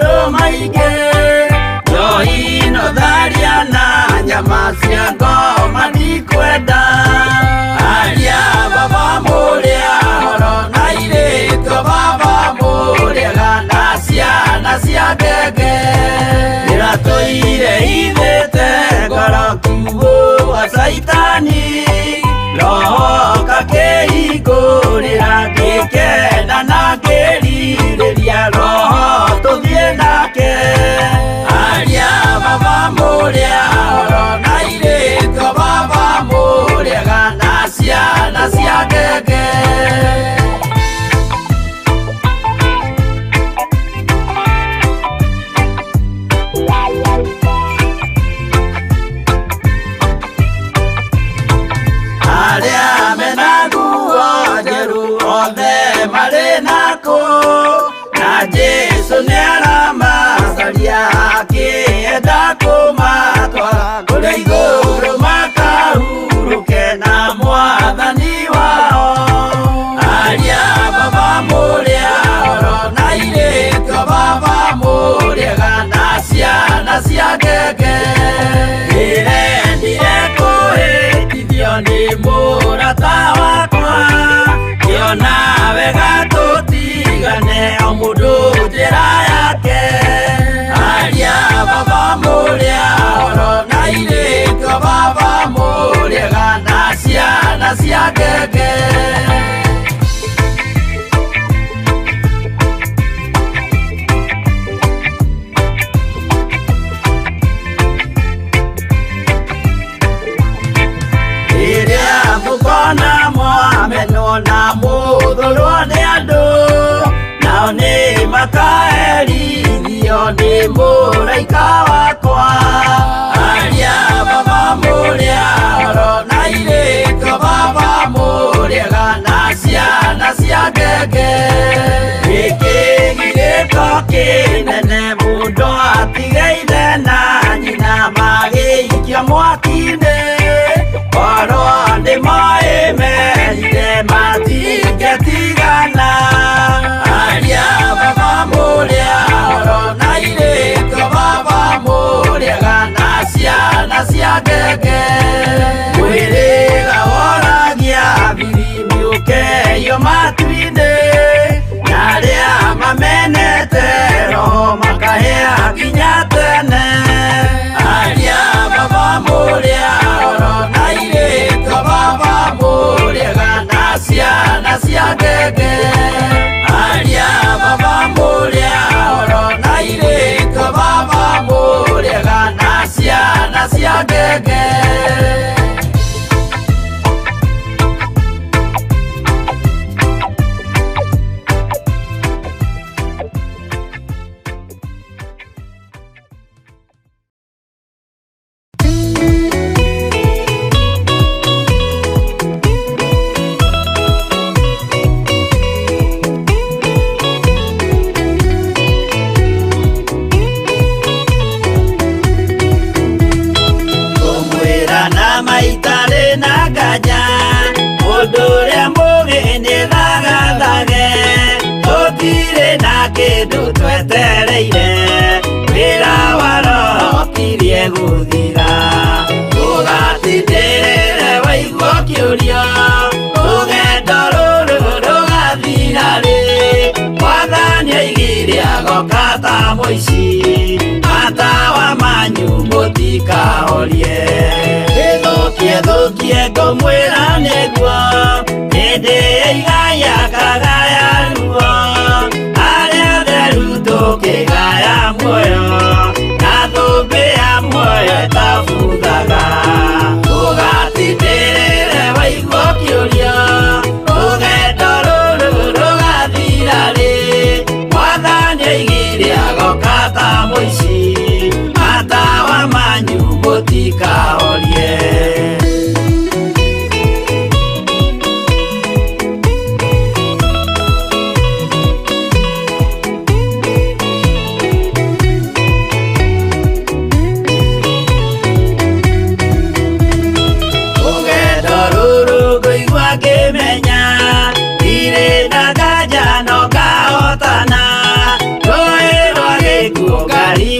maundu maingi njohino tharia na nyama cia ngoma ndikwenda aria baba muria horo na iritu baba muriaga na ciana cia ngenge iratoire ithite ngoro kiugo wa saitani roho kakihingurira ngikena na ngiririria roho tuthie nake aria baba muria horo na iritu baba muriaga na ciana cia ngenge Jesu niaramacaria akienda kumatwara kuria iguru makahuruke na mwathani wao aria baba muria horo na iritu baba muriaga na ciana cia ngenge irendire kuhĩtithio nĩ mũrata wakwa kĩona wega tũtigane o mũndũ njĩra yake aria baba muria horo na iritu baba muriaga na ciana cia ngenge mukona mwamenwo na muthurwo nĩ andũ nao nĩ makaherithio nĩ mũraika wakwa aria baba muria horo na iritu baba muriaga na ciana cia ngenge gĩkĩ githĩko kĩnene mũndũ atigaire na nyina magĩikia mwaki-inĩ oro nĩmoĩmerire matingĩtigana aria baba muria horo na iritu baba muriaga na ciana cia ngenge mwĩrĩga woragia birimi ũkeyo matu-inĩ na arĩa mamenete roho makahĩa nginya tene aria baba muria horo na iritu baba muriaga na ciana cia ngenge aria baba muria horo na iritu baba muriaga na ciana cia ngenge kĩndũ twetereire wĩra wa roho tirie gũthira tũgatindĩrĩre waigua kĩũria rũgendo rũrũ rũgathira rĩ mwathani aigire agoka ta mũici matawa manyu mũtikahorie gĩthũkie ngũmwĩra nĩguo hĩndĩ ĩigaya kagaya ruo tukigaya muoyo na thũmbĩ ya muoyo ĩtabuthaga tũgatindĩrĩre waigua kĩũria rũgendo rũrũ rũgathira rĩ mwathani aigire agoka ta mũici matawa manyu mũtikahorie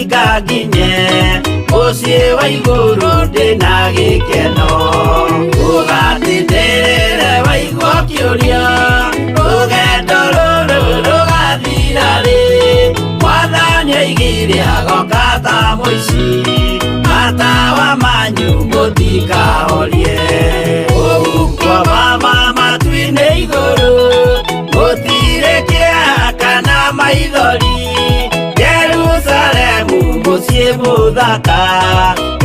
ngaringa nginye muciĩ wa igũrũ ndĩna gĩkeno ũgatindĩrĩre waigua kĩũria rũgendo rũrũ rũgathira rĩ Mwathani oigire agoka ta mũici matawa manyu mũtikahorie kũu kwamba matu-inĩ igũrũ gũtirĩ kĩeha kana maithori Jerusalemu mũciĩ mũthaka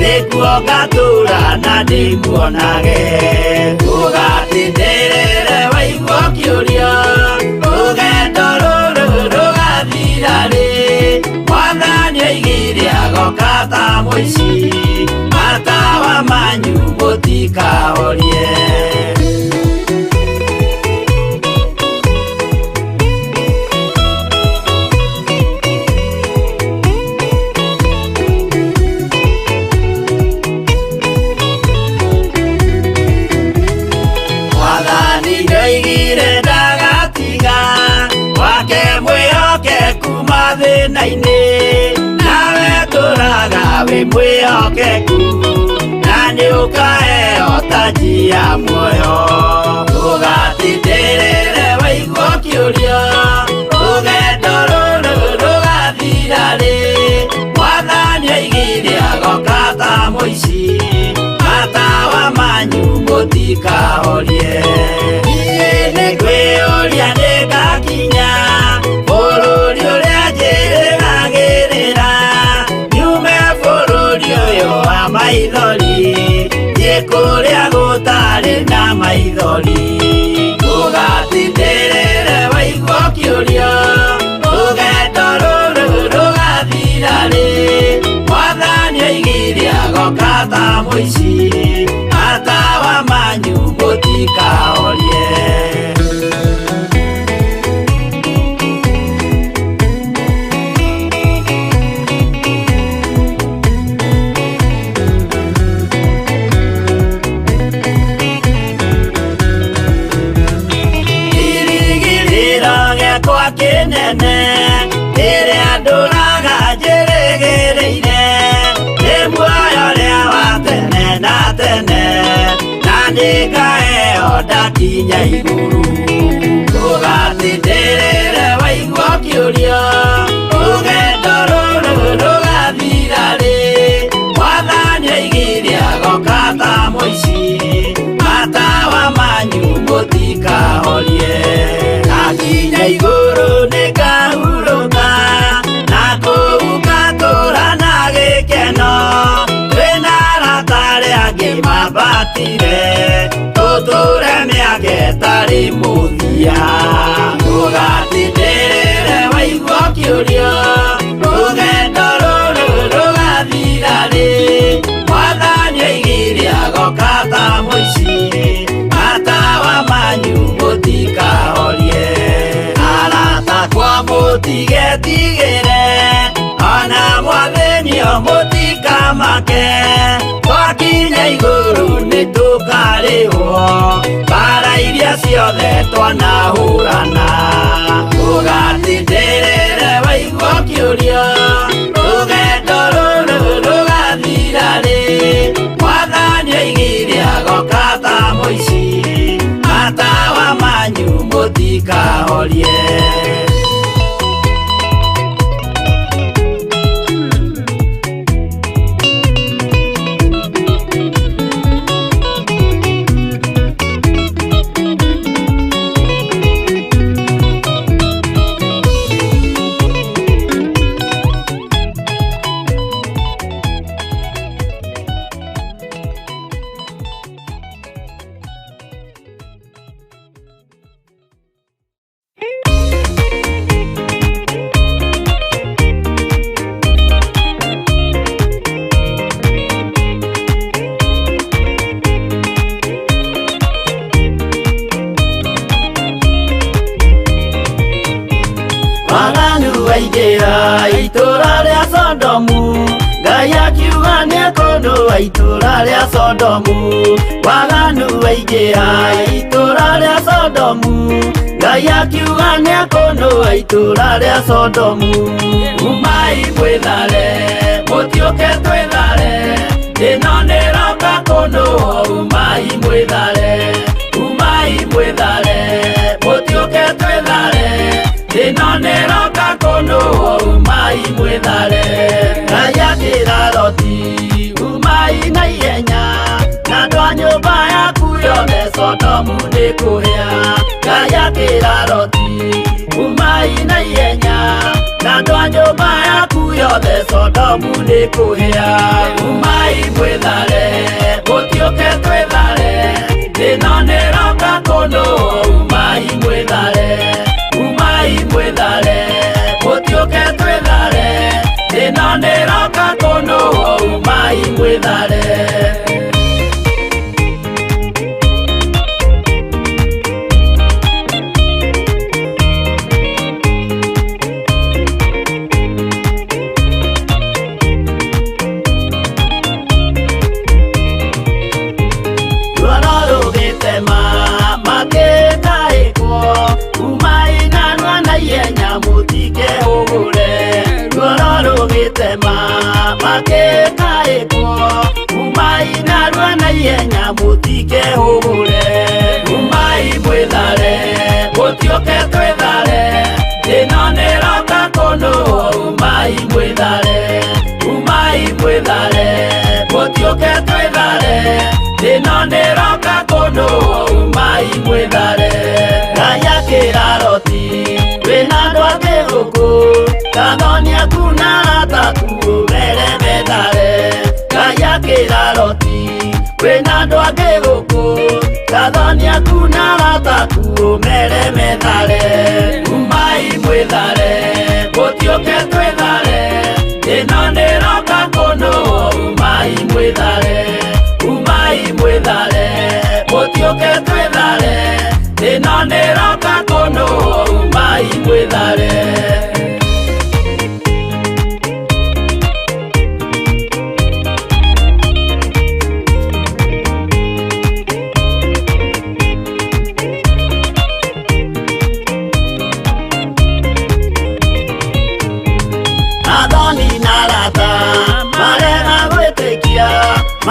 nĩkuo ngatũũra na ndĩmuonage ũgatindĩrĩre waigua kĩũria rũgendo rũrũ rũgathira rĩ Mwathani oigire agoka ta mũici matawa manyu mũtikahorie nawe tũraga wĩ mwĩhokeku na nĩũkaheo taji ya muoyo ũgatindĩrĩre waigua kĩũria rũgendo rũrũ rũgathira rĩ Mwathani oigire agoka ta mũici matawa manyu mũtikahorie niĩ nĩngwĩyũria nĩngakinya bũrũri ũrĩa njĩrĩgagĩrĩra nyume bũrũri ũyũ wa maithori thiĩ kũrĩa gũtarĩ na maithori ũgatindĩrĩre waigua kĩũria rũgendo rũrũ rũgathira rĩ Mwathani oigire agoka ta mũici matawa manyu mũtikahorie Kĩnene ĩrĩa ndũraga njĩrĩgĩrĩire nĩ muoyo ũrĩa wa tene na tene na nĩngaheo ndakinya igũrũ ũgatindĩrĩre waigua kĩũria rũgendo rũrũ rũgathira rĩ Mwathani oigire agoka ta mũici matawa manyu mũtikahorie ngakinya igũrũ nĩngahurũka na kũu ngatũũra na gĩkeno twĩna arata arĩa angĩ mambatire tũtũũre mĩaka ĩtarĩ mũthia ũgatindĩrĩre waigua kĩũria rũgendo rũrũ rũgathira rĩ Mwathani oigire agoka ta mũici matawa manyu mũtikahorie mũtigetigĩre ona Mwathani mũtikamake twakinya igũrũ nĩtũkarĩhwo mbara iria ciothe twanahũrana ũgatindĩrĩre waigua kĩũria rũgendo rũrũ rũgathira rĩ Mwathani oigire agoka ta mũici matawa manyu mũtikahorie waingĩra itũũra rĩa Sodomu, Ngai akiuga nĩekũnũa itũũra rĩa Sodomu. Waganu waingĩra itũũra rĩa Sodomu, Ngai akiuga nĩekũnũa itũũra rĩa Sodomu. Umai mwĩthare mwithare umai mwithare mutioke twithare ino niroka kunu umai mwithare ngayakira Loti umai na ihenya na andũ a nyũmba yaku yothe Sodomu nĩkũhĩa ngayakĩra Loti umai na ihenya na andũ a nyũmba yaku yothe Sodomu nĩkũhĩa umai mwĩthare mũtiũke twĩthare ĩno nĩroka kũndũ umai mwĩthare mũtiũke twĩthare ĩno nĩroka kũndũ umai mwĩthare ihenya mutike hugure umai mwithare mutioke twithare ino niroka kunu umai mwithare mutioke twithare ino niroka kunu umai mwithare ngayakira Loti wina andũ angĩ gũkũ Gathoni aku na arataku mere methare ngayakira Loti wina andũ angĩ gũkũ Gathoni aku na arataku mere methare umai mwĩthare mũtiũke twĩthare ĩno nĩroka kũndũ umai mwĩthare mũtiũke twĩthare ĩno nĩroka kũndũ umai mwĩthare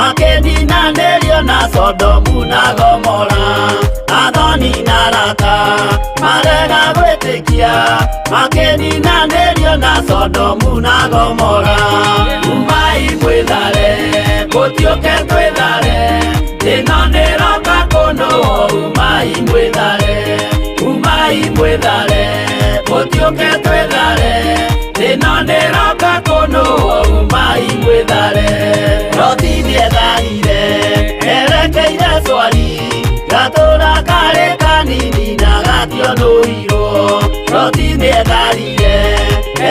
makeninanĩrio na Sodomu na Gomora Athoni na arata marega gwĩtĩkia makeninanĩrio na Sodomu na Gomora umai mwĩthare mũtiũke twĩthare ĩno nĩroka kũndũ umai mwĩthare mũtiũke twĩthare ĩno nĩroka kũndũ umai mwĩthare Loti nĩetharire erekeire Zoari gatũra karĩ kanini na gationũirwo Loti nĩetharire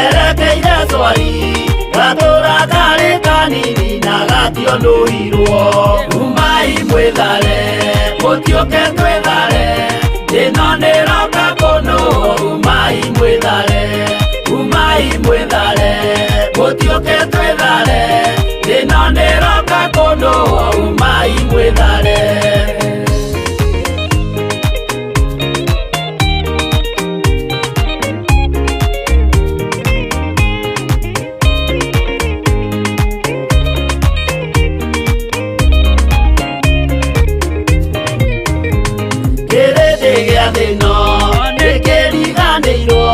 erekeire Zoari gatũra karĩ kanini na gationũirwo umai mwĩthare mũtiũke twĩthare ĩno nĩroka kũndũ umai mwĩthare mũtiũke twĩthare ĩno nĩroka kũndũ umai mwĩthare kĩrĩndĩ gĩa thĩ ĩno nĩkĩriganĩirwo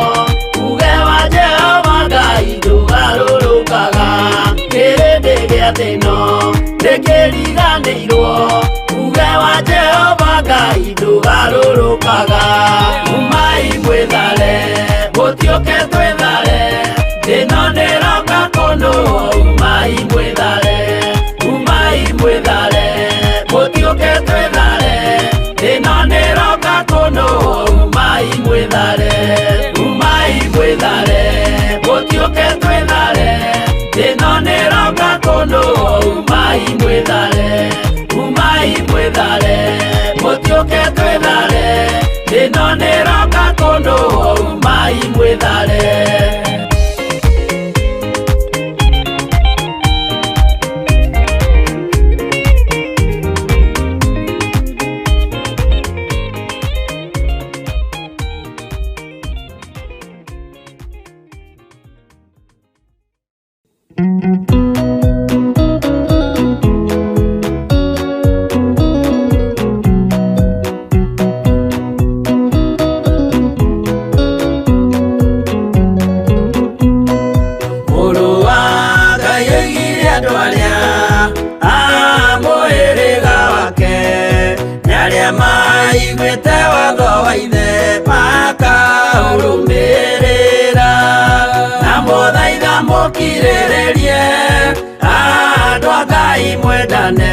uge wa Jehova Ngai ndũgarũrũkaga kĩrĩndĩ gĩa thĩ ĩno nĩkĩriganĩirwo uge wa Jehova Ngai ndũgarũrũkaga umai mwĩthare mũtiũke twĩthare ĩno nĩroka kũndũ umai mwĩthare mũtiũke twĩthare ĩno nĩroka kũndũ umai mwĩthare mũtiũke twĩthare ĩno nĩroka kũndũ umai mwĩthare mũtiũke twĩthare ĩno nĩroka kũndũ umai mwĩthare maiguĩte watho wa ithe makaũrũmĩrĩra, na mũthaitha mũkirĩrĩrie andũ a Ngai mwendane,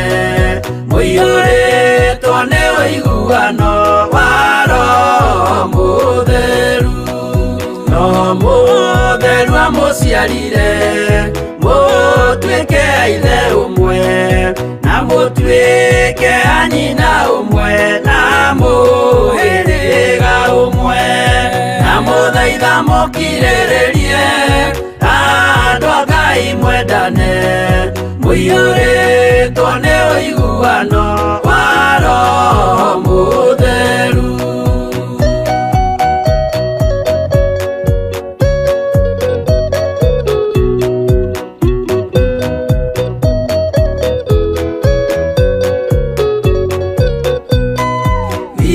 mũiyũrĩtwo nĩ ũiguano wa Roho Mũtheru. Roho Mũtheru amũciarire mũtuĩke a ithe ũmwe, na mũtuĩke a nyina ũmwe, na mũhĩrĩga ũmwe, na mũthaitha mũkirĩrĩrie andũ a Ngai mwendane, mũiyũrĩtwo nĩ ũiguano wa Roho Mũtheru.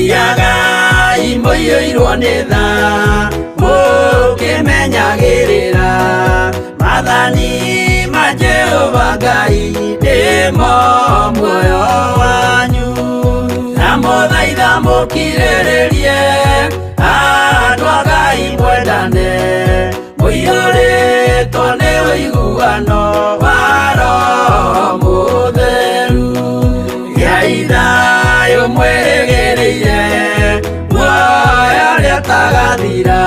Thiagai mũiyũirwo nĩ tha mũkĩmenyagĩrĩra maathani ma Jehova Ngai nĩmo muoyo wanyu, na mũthaitha mũkirĩrĩrie andũ a Ngai mwendane, mũiyũrĩtwo nĩ ũiguano wa Roho Mũtheru. Gĩai thayũ mwĩrĩgĩrĩire muoyo ũrĩa ũtagathira,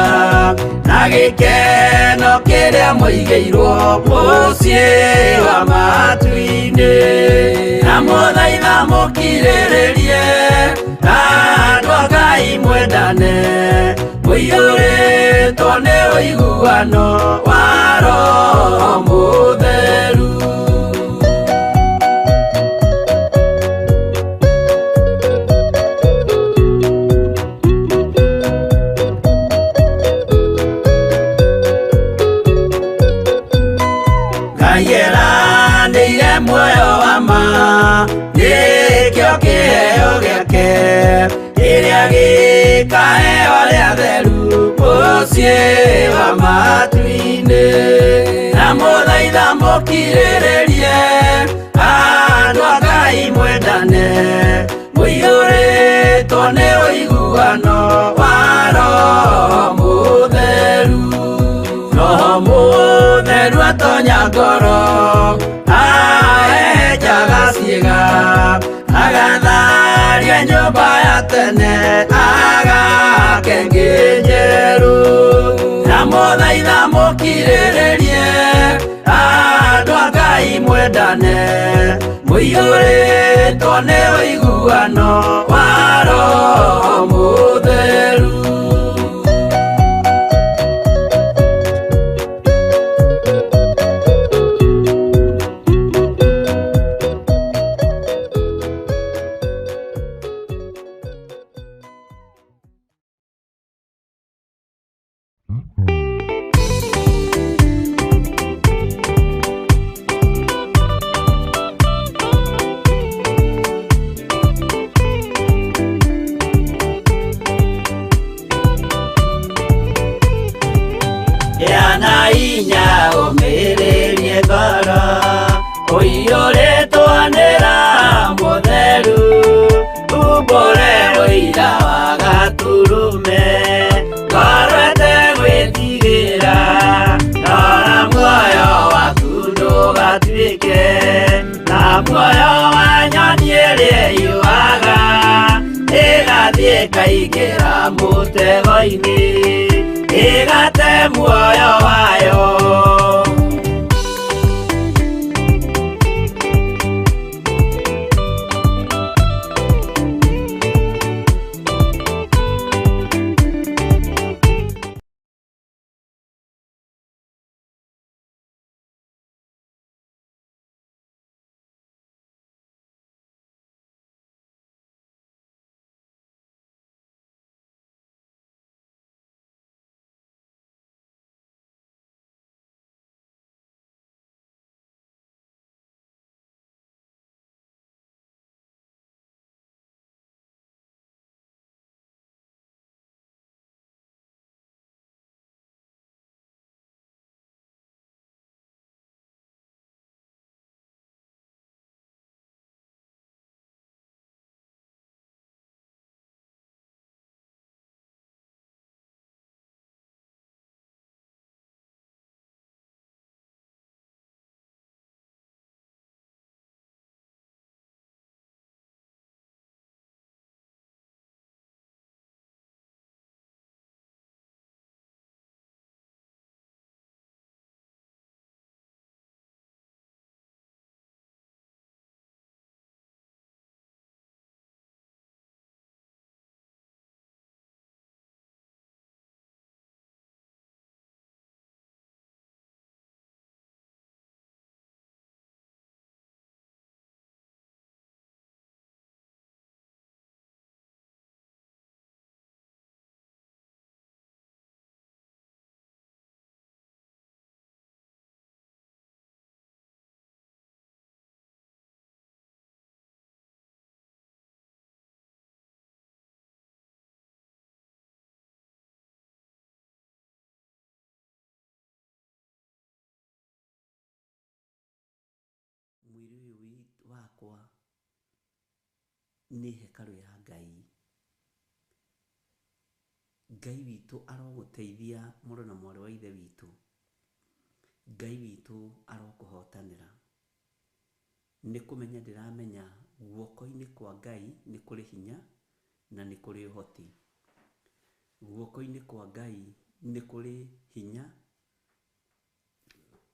na gĩkeno kĩrĩa mũigĩirwo mũciĩ wa matu-inĩ, na mũthaitha mũkirĩrĩrie andũ a Ngai mwendane, mũiyũrĩtwo nĩ ũiguano wa Roho Mũtheru. Ngai eranĩire muoyo wa ma, gĩkĩo kĩheo gĩake kĩrĩa gĩkaheo arĩa atheru mũciĩ wa matu-inĩ, na mũthaitha mũkirĩrĩrie andũ a Ngai mwendane, mũiyũrĩtwo nĩ ũiguano wa Roho Mũtheru. Roho Mũtheru atonya ngoro, ahehenjaga ciĩga, agatharia nyũmba ya tene, agake ngĩ njerũ, na mũthaitha mũkirĩrĩrie andũ a Ngai mwendane, mũiyũrĩtwo nĩ ũiguano wa Roho Mũtheru. Yana inya ũmĩrĩrie ngoro, ũiyũrĩtwo nĩ Roho Mũtheru, umbũre ũira wa gatũrũme, ngoro ĩtegwĩtigĩra, rora muoyo waku ndũgatuĩke na muoyo wa nyoni ĩrĩa ĩyũaga, ĩgathiĩ ĩkaingĩra mũtego-inĩ, ĩgate muoyo wayo. rĩakwa nĩ hekarũ ya Ngai. Ngai witũ arogũteithia mũrũ na mwarĩ wa ithe witũ. Ngai witũ arokũhotanĩra. Nĩ kũmenya ndĩramenya guoko-inĩ kwa Ngai nĩ kũrĩ hinya na nĩ kũrĩ ũhoti. Guoko-inĩ kwa Ngai nĩ kũrĩ hinya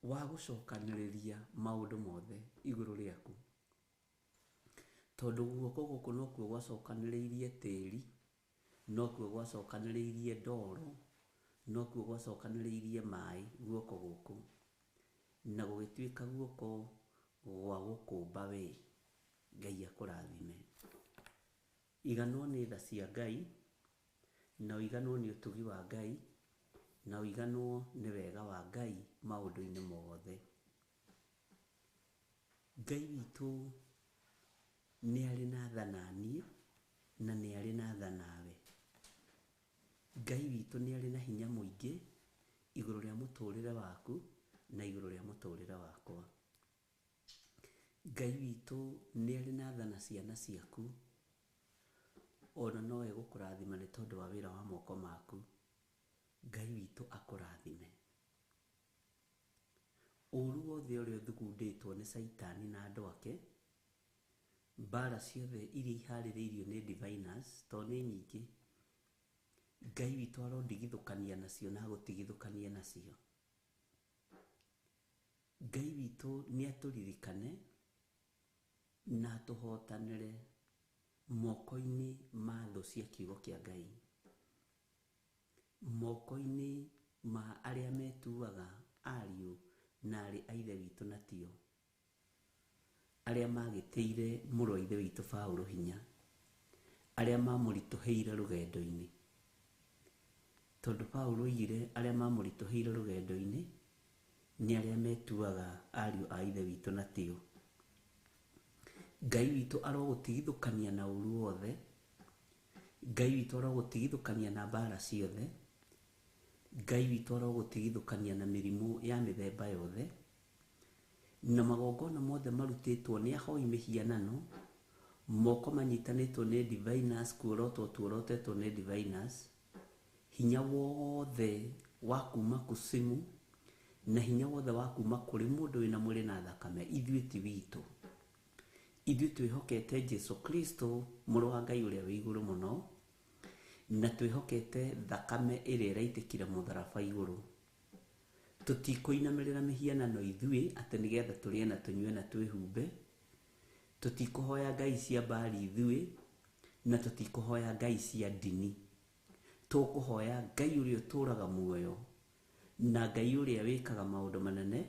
wa gũcokanĩrĩria maũndũ mothe igũrũ rĩaku. Tondũ guoko gũkũ nokuo gwacokanĩrĩirie tĩri, nokuo gwacokanĩrĩirie ndoro, nokuo gwacokanĩrĩirie maĩ guoko gũkũ, na gũgĩtuĩka guoko gwa gũkũmba we. Ngai akũrathime. Iganwo nĩ tha cia Ngai, na ũiganwo nĩ ũtugi wa Ngai, na ũiganwo nĩ wega wa Ngai maũndũ-inĩ mothe. Ngai witũ nĩ arĩ na tha naniĩ na nĩ arĩ na tha nawe. Ngai witũ nĩ arĩ na hinya mũingĩ igũrũ rĩa mũtũrĩre waku na igũrũ rĩa mũtũrĩre wakwa. Ngai witũ nĩ arĩ na tha na ciana ciaku, ona no egũkũrathima nĩ tondũ wa wĩra wa moko maku. Ngai witũ akũrathime. Ũru wothe ũrĩa ũthugundĩtwo nĩ Saitani na andũ ake, mbara ciothe iria iharĩrĩirio nĩ diviners, tondũ nĩ nyingĩ, Ngai witũ arondigithũkania nacio na gũtigithũkania nacio. Ngai witũ nĩ atũririkane na atũhotanĩre moko-inĩ ma thũ cia kiugo kĩa Ngai, moko-inĩ ma arĩa metuaga ariũ na arĩ a ithe witũ na tio, arĩa magĩtĩire mũrũ wa ithe witũ Paũlũ hinya, arĩa mamũritũhĩire rũgendo-inĩ. Tondũ Paũlũ oigire arĩa mamũritũhĩire rũgendo-inĩ nĩ arĩa metuaga ariũ a ithe witũ na tio. Ngai witũ arogũtigithũkania na ũru wothe. Ngai witũ arogũtigithũkania na mbara ciothe. Ngai witũ arogũtigithũkania na mĩrimũ ya mĩthemba yothe, na magongona mothe marutĩtwo nĩ ahoi mĩhianano, moko manyitanĩtwo nĩ diviners, kuorotwo tuorotetwo nĩ diviners, hinya wothe wa kuma kusimu na hinya wothe wa kuma kũrĩ mũndũ wĩna mwĩrĩ na thakame, ithuĩ ti witũ. Ithuĩ twĩhokete Jesu Kristo, mũrũ wa Ngai ũrĩa wĩ igũrũ mũno, na twĩhokete thakame ĩrĩa ĩraitĩkire mũtharaba igũrũ. Tũtikũinamĩrĩra mĩhianano ithuĩ atĩ nĩgetha tũrĩe na tũnyue na twĩhumbe. Tũtikũhoya ngai cia Baali ithuĩ, na tũtikũhoya ngai cia ndini. Tũkũhoya Ngai ũrĩa ũtũraga muoyo, na Ngai ũrĩa wĩkaga maũndũ manene,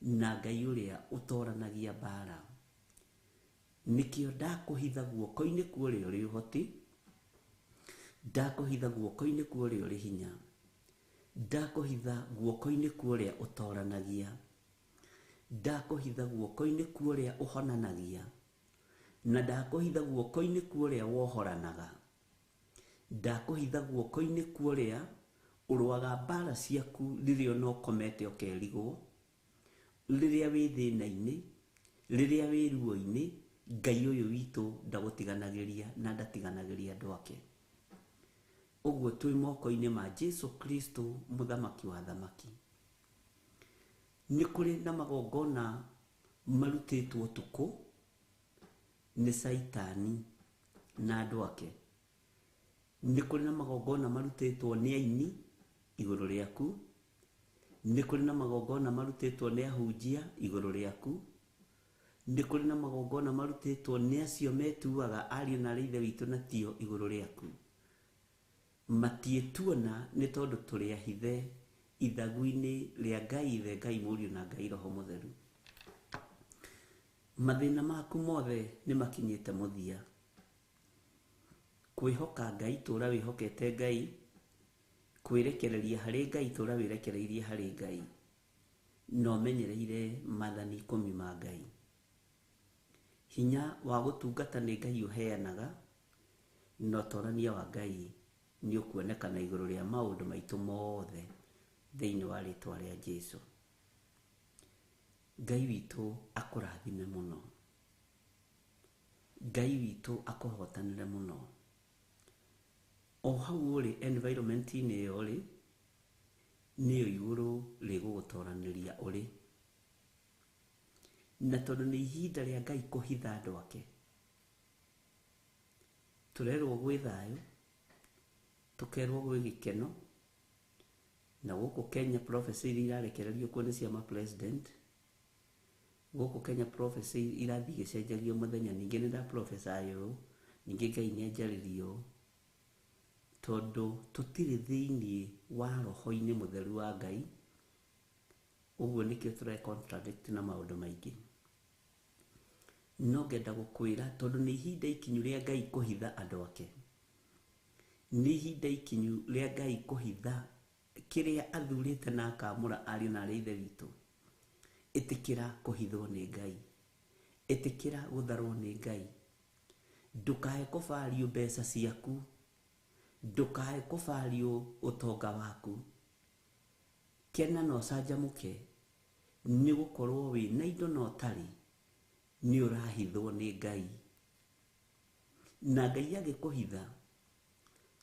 na Ngai ũrĩa ũtoranagia mbara. Nĩkĩo ndakũhitha guoko-inĩ kwa ũrĩa ũrĩ ũhoti, ndakũhitha guoko-inĩ kwa ũrĩa ũrĩ hinya, ndakũhitha guoko-inĩ kwa ũrĩa ũtoranagia, ndakũhitha guoko-inĩ kwa ũrĩa ũhonanagia, na ndakũhitha guoko-inĩ kwa ũrĩa wohoranaga, ndakũhitha guoko-inĩ kwa ũrĩa ũrũaga mbara ciaku rĩrĩa ona ũkomete ũkerigwo, rĩrĩa wĩ thĩna-inĩ, rĩrĩa wĩ ruo-inĩ. Ngai ũyũ witũ ndagũtiganagĩria na ndatiganagĩria andũ ake. Ũguo twĩ moko-inĩ ma Jesu Kristo, mũthamaki wa thamaki. Nĩ kũrĩ na magongona marutĩtwo ũtukũ nĩ Saitani na andũ ake. Nĩ kũrĩ na magongona marutĩtwo nĩ aini igũrũ rĩaku. Nĩ kũrĩ na magongona marutĩtwo nĩ ahunjia igũrũ rĩaku. Nĩ kũrĩ na magongona marutĩtwo nĩ acio metuaga ariũ na ithe witũ na tio igũrũ rĩaku. Matiĩtuona nĩ tondũ tũrĩ ahithe ithagu-inĩ rĩa Ngai Ithe, Ngai Mũriũ na Ngai Roho Mũtheru. Mathĩna maku mothe nĩ makinyĩte mũthia. Kwĩhoka Ngai, tũra wĩhokete Ngai. Kwĩrekereria harĩ Ngai, tũra wĩrekereirie harĩ Ngai. No menyereire maathani 10 ma Ngai. Hinya wa gũtungata nĩ Ngai ũheanaga, no ũtorania wa Ngai nĩ ũkuonekana igũrũ rĩa maũndũ maitũ mothe thĩinĩ wa rĩtwa rĩa Jesũ. Ngai witũ akũrathime mũno. Ngai witũ akũhotanĩre mũno. O hau ũrĩ environment-inĩ ĩyo ũrĩ, nĩyo igũrũ rĩgũgũtoranĩria ũrĩ. Na tondũ nĩ ihinda rĩa Ngai kũhitha andũ ake, tũrerwo gwĩ thayũ, tũkerwo gwĩ gĩkeno, na gũkũ Kenya prophecy iria irarekererio kuo nĩ cia ma president. Gũkũ Kenya prophecy irathiĩ gĩcenjagio mũthenya, ningĩ nĩ nda prophesy ũũ, ningĩ Ngai nĩ anjarĩria ũũ. Tondũ tũtirĩ thĩinĩ wa roho-inĩ mũtheru wa Ngai, ũguo nĩkĩo tũre contradict na maũndũ maingĩ. No ngenda gũkwĩra tondũ nĩ ihinda ikinyu rĩa Ngai kũhitha andũ ake. Nĩ ihinda ikinyu rĩa Ngai kũhitha kĩrĩa athurĩte na akamũra ariũ na arĩa ithe witũ. Ĩtĩkĩra kũhithwo nĩ Ngai. Ĩtĩkĩra gũtharwo nĩ Ngai. Ndũkae kũbario mbeca ciaku. Ndũkae kũbario ũtonga waku. Kena na ũcanjamũke nĩ gũkorwo wĩ na indo na ũtarĩ, nĩ ũrahithwo nĩ Ngai. Na Ngai agĩkũhitha,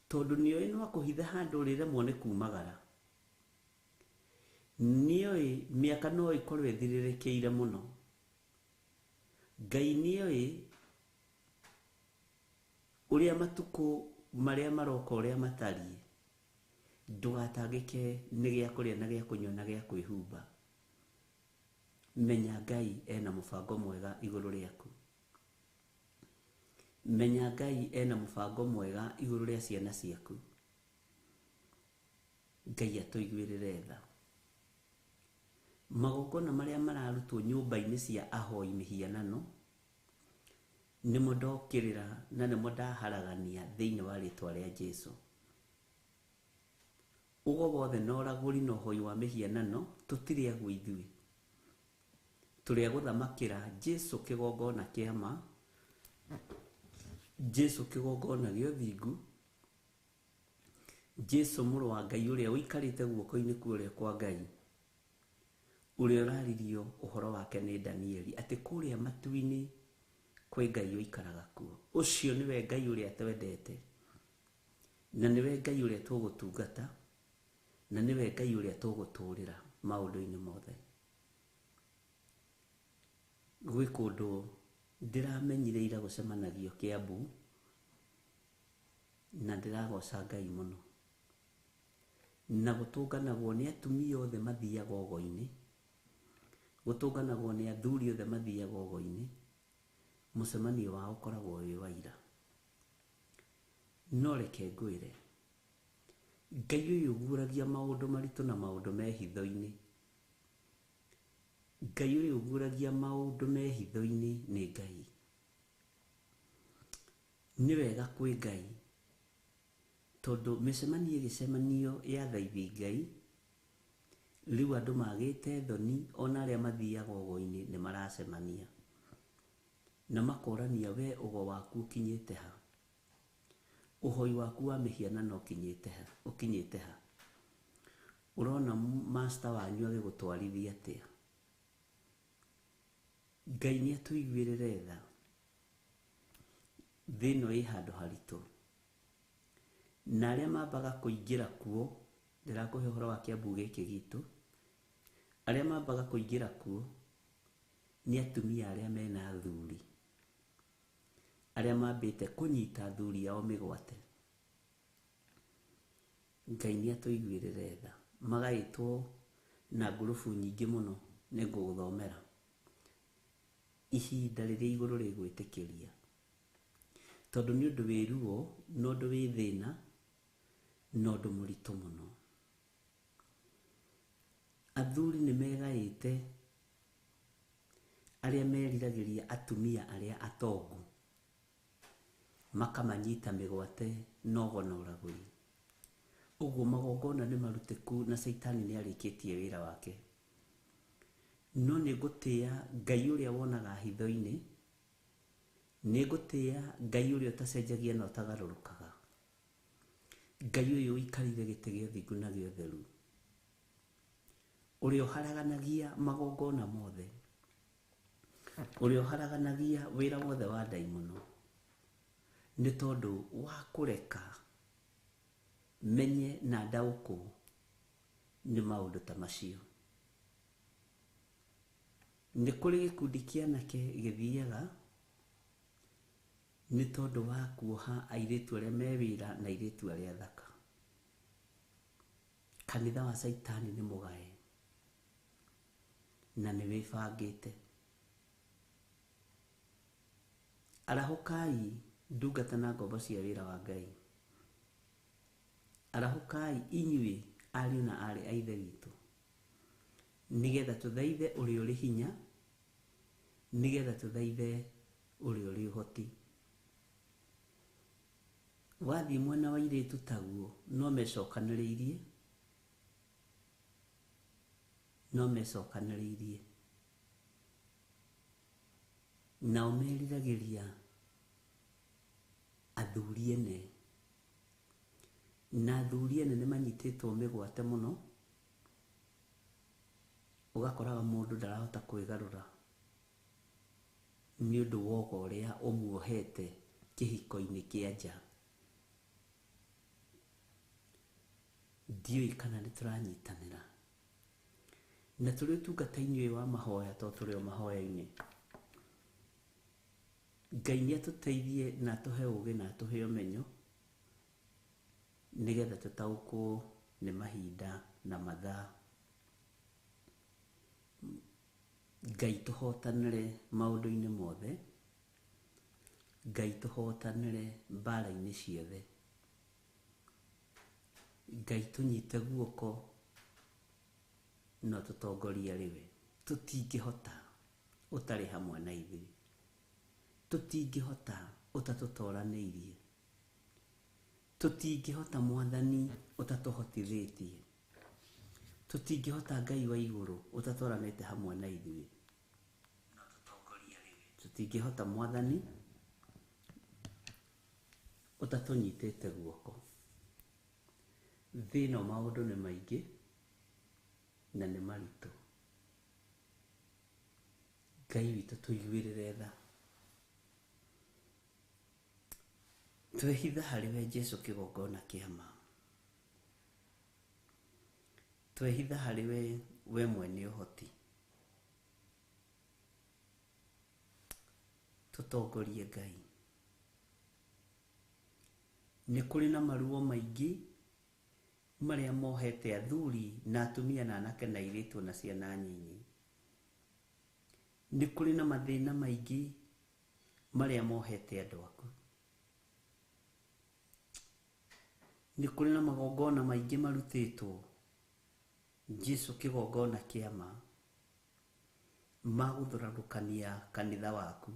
tondũ nĩoĩ no akũhitha handũ ũrĩremwo nĩ kumagara. Nĩoĩ mĩaka no ĩkorwo ĩthirĩrĩkĩire mũno. Ngai nĩoĩ ũrĩa matukũ marĩa maroka ũrĩa matariĩ. Ndũgatangĩke nĩ gĩa kũrĩa na gĩa kũnyua na gĩa kwĩhumba. Menya Ngai ena mũbango mwega igũrũ rĩaku. Menya Ngai ena mũbango mwega igũrũ rĩa ciana ciaku. Ngai atũiguĩrĩre tha. Magongona marĩa mararutwo nyũmba-inĩ cia ahoi mĩhianano nĩmo ndokĩrĩra na nĩmo ndaharagania thĩinĩ wa rĩtwa rĩa Jesũ. Ũgo wothe na ũragũri na ũhoi wa mĩhianano tũtirĩ aguo ithuĩ. Tũrĩa gũthamakĩra Jesũ kĩgongona kĩa ma, Jesũ kĩgongona gĩa ũthingu, Jesũ mũrũ wa Ngai ũrĩa ũikarĩte guoko-inĩ kũrĩa kwa Ngai, ũrĩa ũraririo ũhoro wake nĩ Danieli atĩ kũrĩa matu-inĩ kwĩ Ngai ũikaraga kuo. Ũcio nĩwe Ngai ũrĩa twendete, na nĩwe Ngai ũrĩa tũgũtungata, na nĩwe Ngai ũrĩa tũgũtũũrĩra maũndũ-inĩ mothe. Gwĩ kũndũ ndĩramenyire ira gũcemanagio Kiambu, na ndĩragoca Ngai mũno. Na gũtũnganagwo nĩ atumia othe mathiaga ũgo-inĩ, gũtũnganagwo nĩ athuri othe mathiaga ũgo-inĩ. Mũcemanio wao ũkoragwo wĩ wa ira. No reke ngwĩre, Ngai ũyũ ũguũragia maũndũ maritũ na maũndũ me hitho-inĩ. Ngai ũyũ ũguũragia maũndũ me hitho-inĩ nĩ Ngai. Nĩ wega kwĩ Ngai, tondũ mĩcemanio ĩgĩcemanio yathaithi Ngai, rĩu andũ magĩte thoni ona arĩa mathiaga ũgo-inĩ nĩ maracemania na makorania we ũgo waku ũkinyĩte ha, ũhoi waku wa mĩhianano ũkinyĩte ha, ũrona master wanyu agĩgũtwarithia atĩa. Ngai nĩ atũiguĩrĩre tha. Thĩ ĩno ĩ handũ haritũ, na arĩa mambaga kũingĩra kuo, ndĩrakũhe ũhoro wa Kiambu gĩkĩ gitũ, arĩa mambaga kũingĩra kuo nĩ atumia arĩa mena athuri, arĩa mambĩte kũnyita athuri ao mĩgwate. Ngai nĩ atũiguĩrĩre tha. Magaĩtwo na ngurubu nyingĩ mũno nĩ ngũgũthomera. Ihinda rĩrĩa igũrũ rĩgwĩtĩkĩria, tondũ nĩ ũndũ wĩ ruo, na ũndũ wĩ thĩna, na ũndũ mũritũ mũno. Athuri nĩ megaĩte arĩa meriragĩria atumia arĩa atongu, makamanyita mĩgwate nogo na ũragũri. Ũguo magongona nĩ marutĩku na Saitani nĩ arĩkĩtie wĩra wake. No nĩ ngũtĩĩa Ngai ũrĩa wonaga hitho-inĩ, nĩ ngũtĩĩa Ngai ũrĩa ũtacenjagia na ũtagarũrũkaga, Ngai ũyũ ũikarĩire gĩtĩ gĩa ũthingu na gĩa ũtheru, ũrĩa ũharaganagia magongona mothe, Uri oharaganagia wira wothe wa ndaimono ni tondu wa kureka menye na ndauku ni maundu ta macio. Ni kuri gikundi kia anake githiaga ni tondu wa kuoha airitu aria me wira na airitu aria thaka. Kanitha wa Saitani ni mugae na ni wibangite. Arahukai ndungata na ngombo cia wira wa Ngai. Arahukai inyui ariu na ari a ithe witũ nigetha tuthaithe uri uri hinya, nigetha tuthaithe uri uri uhoti. Wathi mwena wa iritu taguo no mecokanĩrĩirie, no mecokanĩrĩirie na omeriragĩria athuri ene, na athuri ene nĩ manyitĩtwo mĩgwate mũno. Ũgakoraga mũndũ ndarahota kwĩgarũra nĩ ũndũ woga ũrĩa ũmuohete kĩhiko-inĩ kĩa nja. Ndiũĩ kana nĩ tũranyitanĩra na tũrĩ ũtungata-inĩ ũyũ wa mahoya, to tũrĩ o mahoya-inĩ. Ngai nĩ atũteithie na atũhe ũgĩ na atũhe ũmenyo nigetha tũtaũkwo nĩ mahinda na mathaa. Ngai tũhotanĩre maũndũ-inĩ mothe, Ngai tũhotanĩre mbara-inĩ ciothe, Ngai tũnyite guoko no tũtongorie rĩwe. Tũtingĩhota ũtarĩ hamwe na ithuĩ, tũtingĩhota ũtatũtoranĩirie, tũtingĩhota Mwathani ũtatũhotithĩtie, tũtingĩhota Ngai wa igũrũ ũtatũranĩte hamwe na ithuĩ, tũtingĩhota Mwathani ũtatũnyitĩte guoko. Thĩna maũndũ nĩ maingĩ na nĩ maritũ. Ngai witũ tũiguĩrĩre tha. Twehitha harĩwe Jesu kĩgongona kĩa ma. Twehitha harĩwe we mwene ũhoti. Tũtongorie Ngai. Nĩ kũrĩ na maruo maingĩ marĩa mohete athuri na atumia na anake na airĩtu na ciana nyinyi. Nĩ kũrĩ na mathĩna maingĩ marĩa mohete andũ aku. Nĩ kũrĩ na magongona maingĩ marutĩtwo Jesu kĩgongona kĩa ma magũthũrandũkania kanitha waku.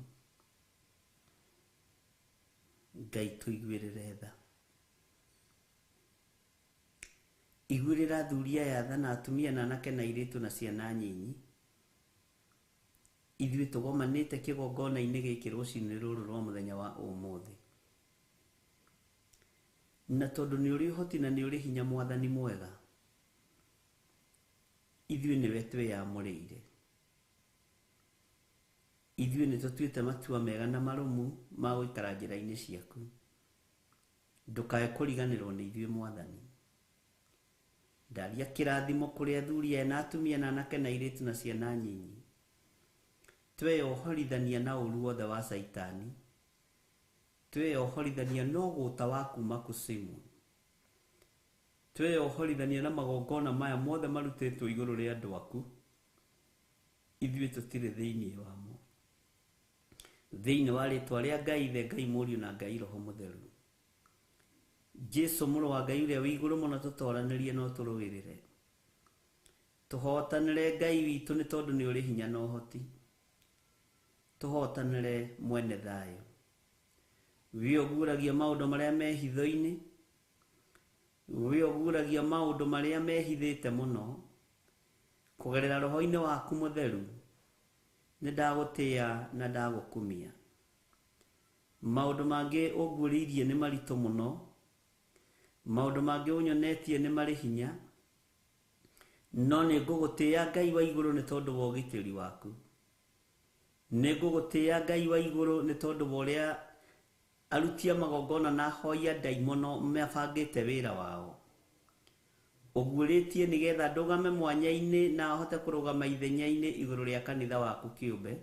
Ngai tũiguĩrĩre tha. Iguĩrĩra athuri aya tha na atumia na anake na airĩtu na ciana nyinyi. Ithuĩ tũgomanĩte kĩgongona-inĩ gĩkĩ rũcinĩ rũrũ rwa mũthenya wa ũmũthĩ. Na tondũ nĩ ũrĩ ũhoti na nĩ ũrĩ hinya Mwathani mwega, ithuĩ nĩwe twĩyamũrĩire. Ithuĩ nĩ tũtuĩte matua mega na marũmu ma gũikara njĩra-inĩ ciaku. Ndũkae kũriganĩrwo nĩ ithuĩ Mwathani. Ndaria kĩrathimo kũrĩ athuri aya na atumia na anake na airĩtu na ciana nyinyi. Tweyohorithania na ũru wothe wa Saitani. Tweyohorithania na ũgũta wa kuma kuzimu. Tweyohorithania na magongona maya mothe marutĩtwo igũrũ rĩa andũ aku. Ithuĩ tũtirĩ thĩinĩ wamo. Thĩinĩ wa rĩtwa rĩa Ngai Ithe, Ngai Mũriũ na Ngai Roho Mũtheru. Jesu mũrũ wa Ngai ũrĩa wĩ igũrũ mũno tũtoranĩrie no tũrũĩrĩre. Tũhotanĩre Ngai witũ nĩ tondũ nĩ ũrĩ hinya na ũhoti. Tũhotanĩre mwene thayũ. We ũguũragia maũndũ marĩa me hitho-inĩ. We ũguũragia maũndũ marĩa mehithĩte mũno. Kũgerera Roho-inĩ waku Mũtheru nĩ ndagũtĩĩa na ndagũkumia. Maũndũ mangĩ ũguũrĩirie nĩ maritũ mũno. Maũndũ mangĩ ũnyonetie nĩ marĩ hinya. No nĩ ngũgũtĩĩa Ngai wa igũrũ nĩ tondũ wa ũgitĩri waku. nĩngũgũtĩĩa Ngai wa igũrũ nĩ tondũ wa ũrĩa aruti a magongona na ahoi a ndaimono mabangĩte wĩra wao. Ũguũrĩtie nĩgetha ndũgame mwanya-inĩ na hote kũrũgama ithenya-inĩ igũrũ rĩa kanitha waku kĩũmbe.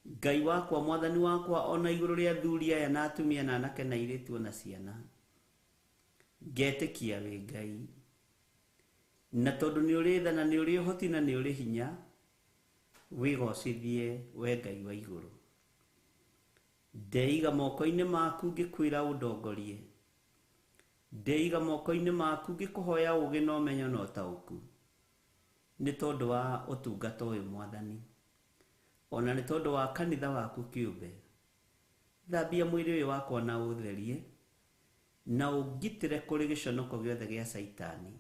Ngai wakwa, mwathani wakwa, ona igũrũ rĩa athuri aya na atumia na anake na airĩtu ona ciana, ngetĩkia wĩ Ngai, na tondũ nĩ ũrĩ tha na nĩ ũrĩ ũhoti na nĩ ũrĩ hinya, wĩgocithie we Ngai wa igũrũ. Ndeiga moko-inĩ maku ngĩkwĩra ũndongorie, ndeiga moko-inĩ maku ngĩkũhoya ũũgĩ na ũmenyo na ũtaũku, nĩ tondũ wa ũtungata ũyũ mwathani, ona nĩ tondũ wa kanitha waku kĩũmbe. Thambia mwĩrĩ ũyũ wakwa na ũtherie, na ũngitĩre kũrĩ gĩconoko gĩothe gĩa Saitani.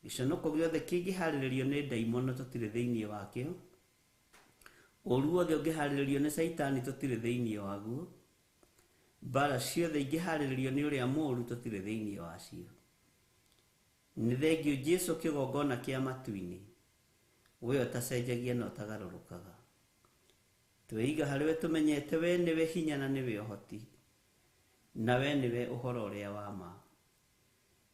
Gĩconoko gĩothe kĩngĩharĩrĩrio nĩ ndaimono tũtirĩ thĩinĩ wakĩo, ũru wothe ũngĩharĩrĩrio nĩ Saitani tũtirĩ thĩinĩ waguo, mbara ciothe ingĩharĩrĩrio nĩ ũrĩa mũũru tũtirĩ thĩinĩ wacio. Nĩ thengio Jesũ kĩgongona kĩa matu-inĩ, we ũtacenjagia na ũtagarũrũkaga. Tweiga harĩwe tũmenyete we nĩwe hinya na nĩwe ũhoti, na we nĩwe ũhoro ũrĩa wa ma.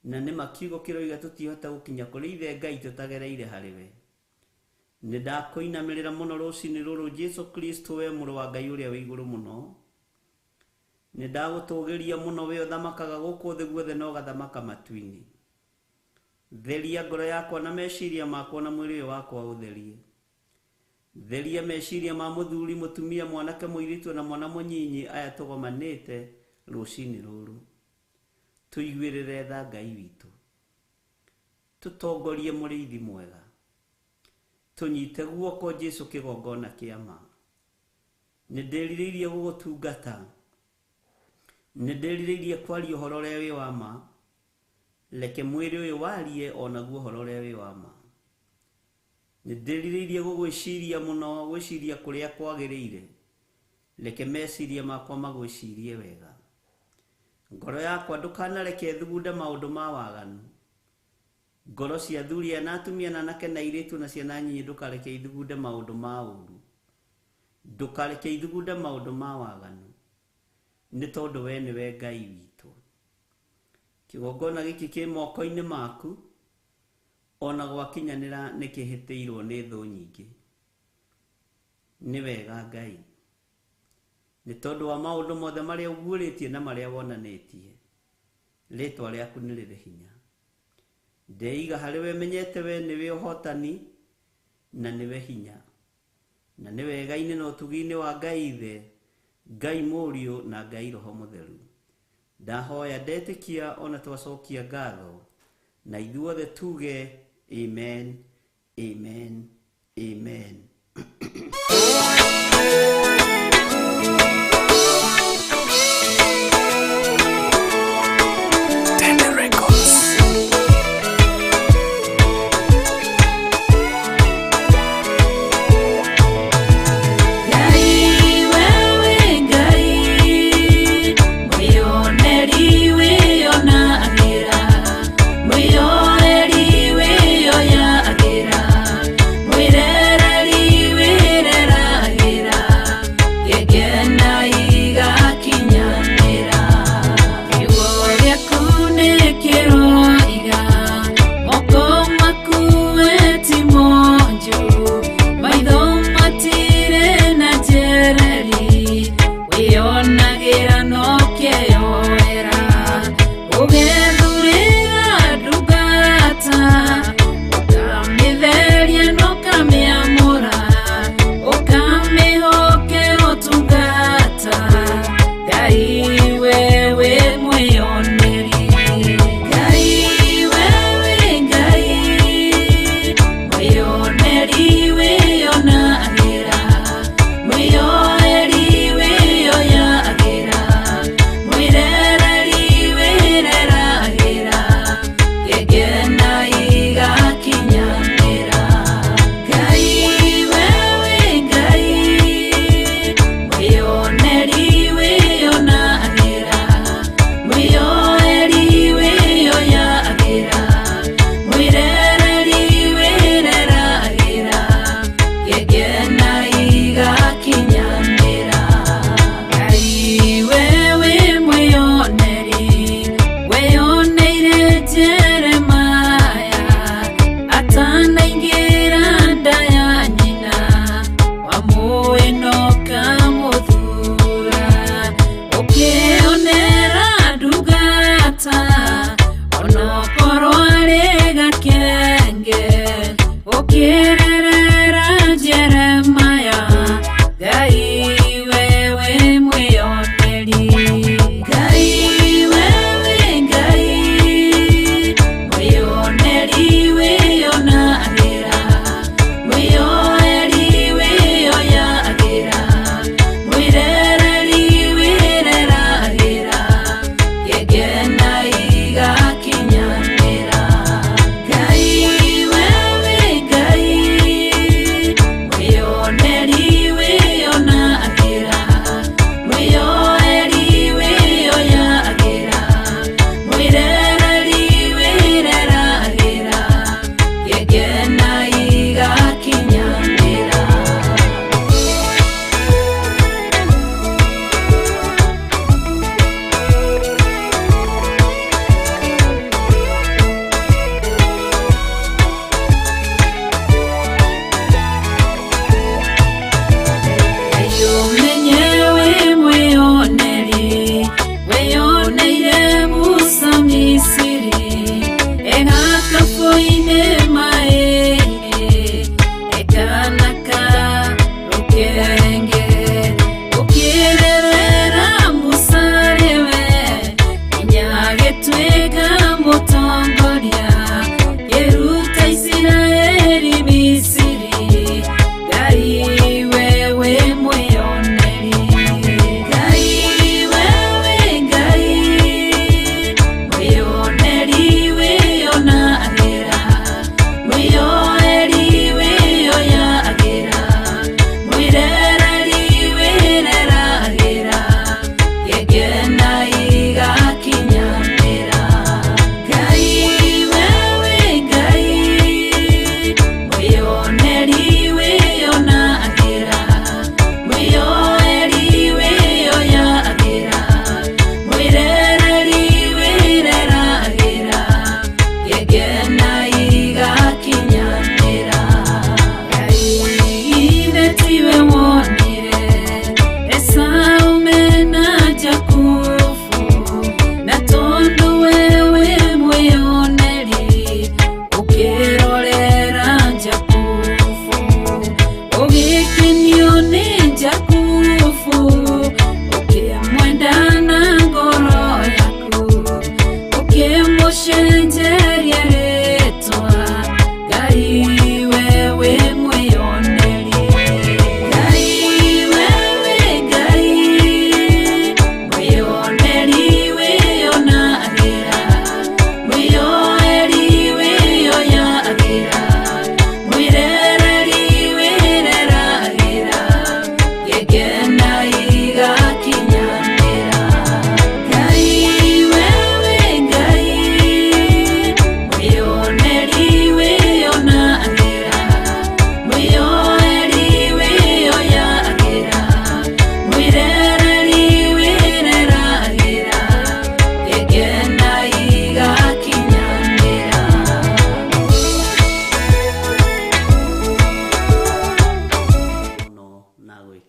Na nĩma kiugo kĩroiga tũtihota gũkinya kũrĩ ithe Ngai tũtagereire harĩwe. Nĩ ndakũinamĩrĩra mũno rũciinĩ rũrũ Jesũ Kristo, we mũrũ wa Ngai ũrĩa wĩ igũrũ mũno. Nĩ ndagũtũũgĩria mũno, we ũthamakaga gũkũ thĩ guothe na ũgathamaka matu-inĩ. Theria ngoro yakwa na meciria makwa na mwĩrĩ ũyũ wakwa ũtherie. Theria meciria ma mũthuri, mũtumia, mwanake, mũirĩtu na mwana mũnyinyi aya tũgomanĩte rũciinĩ rũrũ. Tũiguĩrĩre tha Ngai witũ, tũtongorie mũrĩithi mwega, tũnyite guoko Jesũ kĩgongona kĩa ma. Nĩ ndĩrirĩirie gũgũtungata, nĩ ndĩrirĩirie kwaria ũhoro ũrĩa wĩ wa ma. Reke mwĩrĩ ũyũ warie onaguo ũhoro ũrĩa wĩ wa ma. Nĩ ndĩrirĩirie gũgwĩciria mũno, gwĩciria kũrĩa kwagĩrĩire. Reke meciria makwa magwĩcirie wega. Ngoro yakwa ndũkanareke thugunde maũndũ ma waganu. Ngoro cia athuri na atumia na anake na airĩtu na ciana nyinyi ndũkareke ithugunde maũndũ ma ũru. Ndũkareke ithugunde maũndũ ma waganu, nĩ tondũ we nĩwe Ngai witũ. Kĩgongona gĩkĩ kĩ moko-inĩ maku, ona gwakinyanĩra nĩ kĩhĩtĩirwo nĩ thũ nyingĩ. Nĩ wega Ngai, nĩ tondũ wa maũndũ mothe marĩa ũguũrĩtie na marĩa wonanĩtie, rĩtwa rĩaku nĩ rĩrĩ hinya. Ndeiga harĩwe menyete we nĩwe ũhotani na nĩwe hinya, na nĩ wega-inĩ na ũtugi-inĩ wa Ngai Ithe, Ngai Mũriũ na Ngai Roho Mũtheru. Ndahoya ndetĩkia ona twacokia ngatho, na ithuothe tuge amen, amen, amen. Mwirereri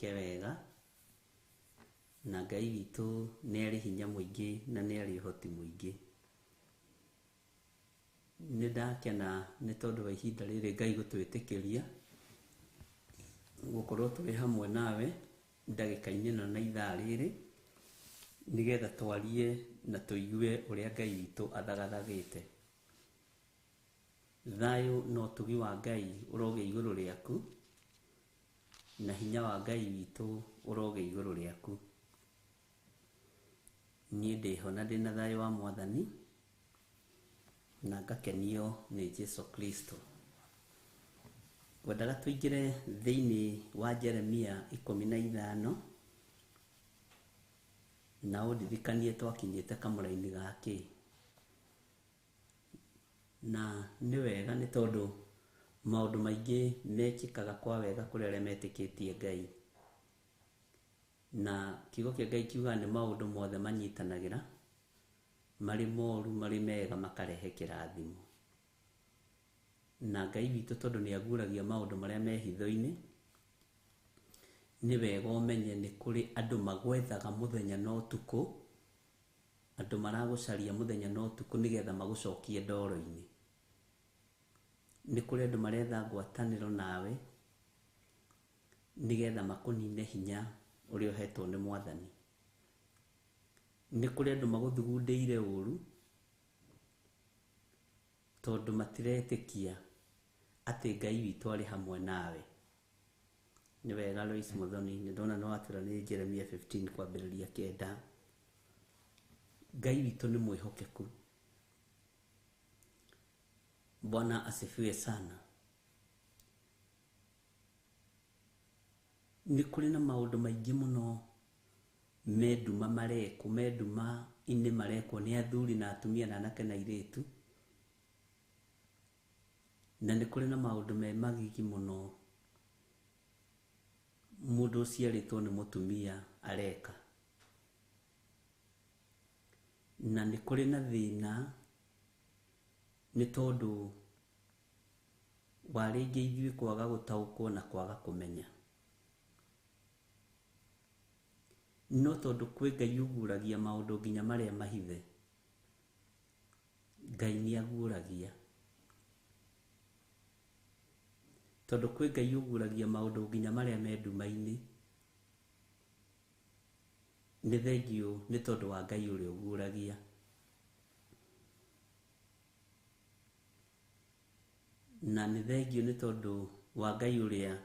eke wega, na Ngai witũ nĩ arĩ hinya mũingĩ na nĩ arĩ ũhoti mũingĩ. Nĩ ndakena nĩ tondũ wa ihinda rĩrĩ Ngai gũtwĩtĩkĩria gũkorwo tũrĩ hamwe nawe ndagĩka-inĩ ĩno na ithaa rĩrĩ, nĩgetha twarie na tũigue ũrĩa Ngai witũ athagathagĩte. Thayũ na ũtugi wa Ngai ũroge igũrũ rĩaku, na hinya wa Ngai witũ ũroge igũrũ rĩaku. Niĩ ndĩho na ndĩna thayũ wa Mwathani, na ngakenio nĩ Jesũ Kristo. Ngwendaga tũingĩre thĩinĩ wa Jeremia 15 na ũndirikanie twakinyĩte kamũra-inĩ gakĩ. Na nĩ wega nĩ tondũ maũndũ maingĩ mekĩkaga kwa wega kũrĩ arĩa metĩkĩtie Ngai. Na kiugo kĩa Ngai kiugaga nĩ maũndũ mothe manyitanagĩra, marĩ moru marĩ mega makarehe kĩrathimo. Na Ngai witũ tondũ nĩ aguũragia maũndũ marĩa me hitho-inĩ, nĩ wega ũmenye nĩ kũrĩ andũ magwethaga mũthenya na ũtukũ, andũ maragũcaria mũthenya na ũtukũ nĩgetha magũcokie ndoro-inĩ. Nĩ kũrĩ andũ maretha ngwatanĩro nawe nĩgetha makũnine hinya ũrĩa ũhetwo nĩ Mwathani. Nĩ kũrĩ andũ magũthugundĩire ũru tondũ matiretĩkia atĩ Ngai witũ arĩ hamwe nawe. Nĩ wega Lois Muthoni, nĩ ndona nĩ watwĩra nĩ Jeremia 15 kwambĩrĩria 9. Ngai witũ nĩ mwĩhokeku. Bwana asifiwe sana. Nĩ kũrĩ na maũndũ maingĩ mũno menduma marekwo, menduma-inĩ marekwo nĩ athuri na atumia na anake na airĩtu. Na nĩ kũrĩ na maũndũ me magigi mũno mũndũ ũciarĩtwo nĩ mũtumia areka. Na nĩ kũrĩ na thĩna nĩ tondũ wa rĩngĩ ithuĩ kwaga gũtaũkwo na kwaga kũmenya. No tondũ kwĩ Ngai ũguũragia maũndũ nginya marĩa mahithe, Ngai nĩ aguũragia. Tondũ kwĩ Ngai ũguũragia maũndũ nginya marĩa me nduma-inĩ, nĩ thengio nĩ tondũ wa Ngai ũrĩa ũguũragia. Na nĩ thengio nĩ tondũ wa Ngai ũrĩa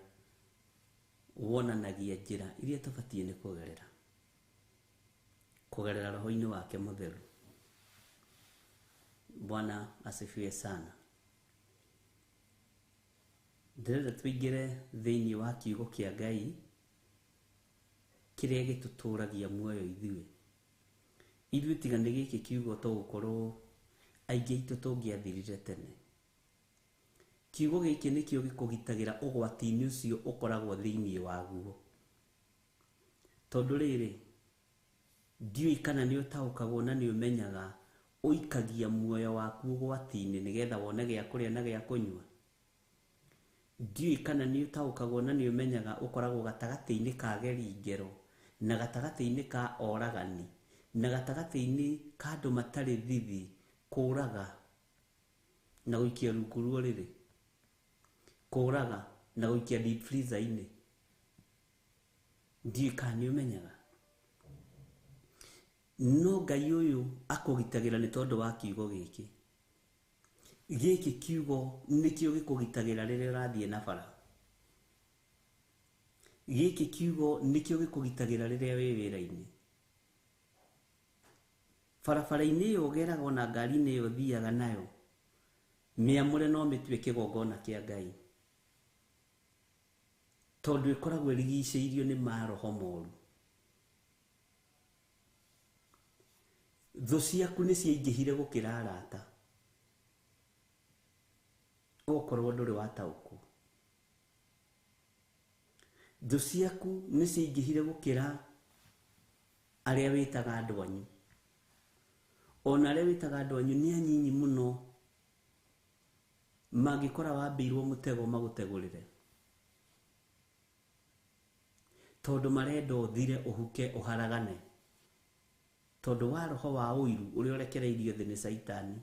wonanagia njĩra iria tũbatiĩ nĩ kũgerera roho-inĩ wake mũtheru. Bwana asifiwe sana. Ndĩrenda tũingĩre thĩinĩ wa kiugo kĩa Ngai kĩrĩa gĩtũtũragia muoyo ithuĩ. Ithuĩ tiga nĩ gĩkĩ kiugo tũgũkorwo aingĩ aitũ tũngĩathirire tene. Kiugo gĩkĩ nĩkĩo gĩkũgitagĩra ũgwati-inĩ ũcio ũkoragwo thĩinĩ waguo. Tondũ rĩrĩ, ndiũĩ kana nĩ ũtaũkagwo na nĩ ũmenyaga ũikagia muoyo waku ũgwati-inĩ nĩgetha wone gĩa kũrĩa na gĩa kũnyua. Ndiũĩ kana nĩ ũtaũkagwo na nĩ ũmenyaga ũkoragwo gatagatĩ-inĩ ka ageri ngero, na gatagatĩ-inĩ ka oragani, na gatagatĩ-inĩ ka andũ matarĩ thithi, kũũraga na gũikia rungu rwa rĩrĩ, kũũraga na gũikia deep freezer-inĩ. Ndiũĩ kana nĩ ũmenyaga. No Ngai ũyũ akũgitagĩra nĩ tondũ wa kiugo gĩkĩ. Gĩkĩ kiugo nĩkĩo gĩkũgitagĩra rĩrĩa ũrathiĩ na bara. Gĩkĩ kiugo nĩkĩo gĩkũgitagĩra rĩrĩa wĩ wĩra-inĩ. Barabara-inĩ ĩyo ũgeragwo na ngari-inĩ ĩyo ũthiaga nayo, mĩamũre no mĩtue kĩgongona kĩa Ngai. Tondũ ĩkoragwo ĩrigicĩirio nĩ maroho moru. Thũ ciaku nĩ ciaingĩhire gũkĩra arata, ũkorwo ndũrĩ wataũkwo. Thũ ciaku nĩ ciaingĩhire gũkĩra arĩa wĩtaga andũ anyu. Ona arĩa wĩtaga andũ anyu nĩ anyinyi mũno, mangĩkora wambĩirwo mũtego magũtegũrĩre. tondu marenda uthire uhuke uharagane, tondu wa roho wa uiru uri urekereirio thi ni Saitani.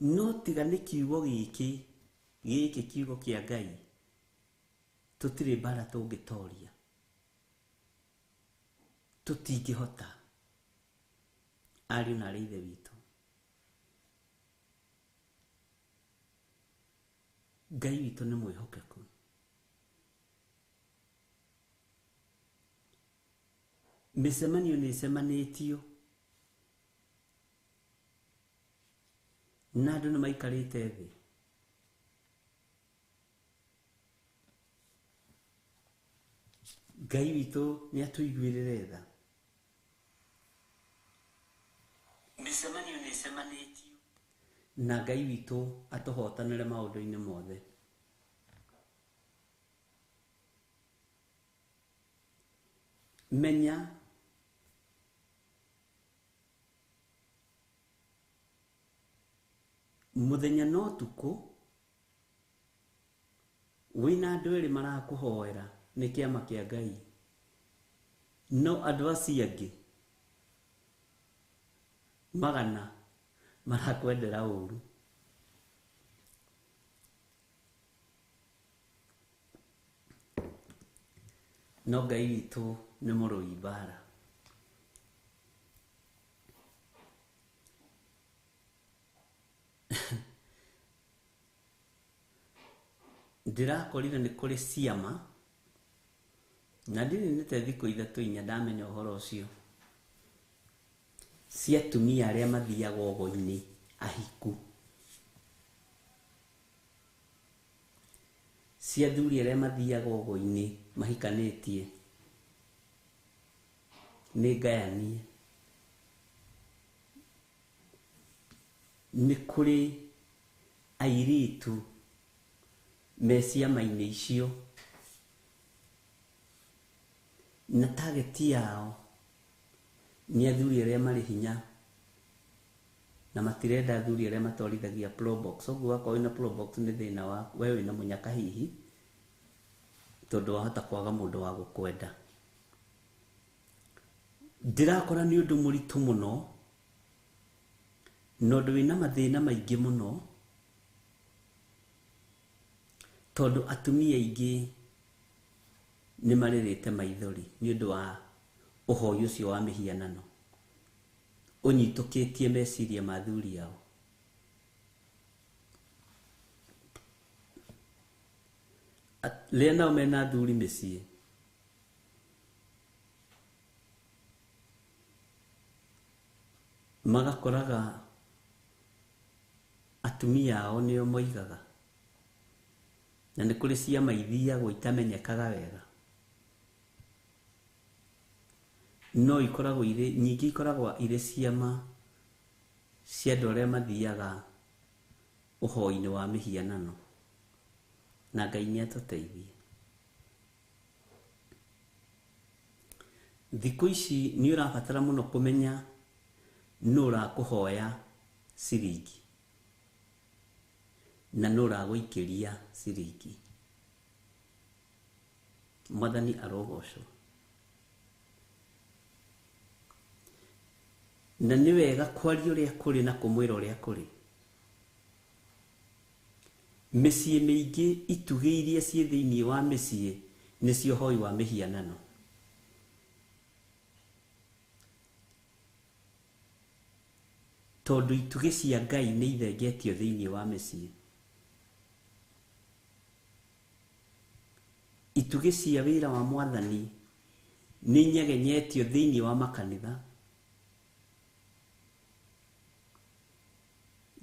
No tiga ni kiugo giki kiugo kia Ngai, tutire bara tungitoria, tutingihota. Ariu na ari ithe witu, Ngai witu ni mwihokeku. Micemanio ni cemanitio na andu ni maikarite thi, Ngai witu ni atuiguirire tha. Micemanio ni cemanitio na Ngai witu atuhotanire maundu-ini mothe. Menya muthenya no tuku wina andu eri marakuhoera ni kiama kia Ngai, no andu acio angi magana marakwendera uru. No Ngai witu ni murui bara. Ndirakorire ni kuri ciama na ndininite thiku ithatu inya ndamenya uhoro ucio, cia atumia aria mathiaga ugo-ini ahiku, cia athuri aria mathiaga ugo-ini mahikanitie. Ni ngayanie. Ni kuri airitu me ciama-ini icio na target yao ni athuri aria mari hinya na matirenda athuri aria matwarithagia probox. Oguo akorwo wina probox ni thina waku, we wina munyaka hihi, tondu wahota kwaga mundu wa gukwenda. Ndirakora ni undu muritu muno, nondu wina mathina maingi muno, tondu atumia aingi ni maririte maithori ni undu wa uhoi ucio wa mihianano unyitukitie meciria ma athuri ao. Ria nao mena athuri micii, magakoraga atumia ao nio moigaga, na ni kuri ciama ithiagwo itamenyekaga wega, no ikoragwo nyingi ikoragwo ire ciama cia andu aria mathiaga uhoi-ini wa mihianano, na Ngai ni atuteithie. Thiku ici ni urabatara muno kumenya no urakuhoya ciringi na no uraguikiria ciringi. Mwathani arogocwo. Na ni wega kwaria uria kuri na kumwira uria kuri. Micii miingi itugi iria cie thiini wa micii nicio hoi wa mihianano. Tondu itugi cia Ngai ni ithengetio thiini wa micii. Itugi cia wira wa Mwathani ni nyegenyetio thiini wa makanitha.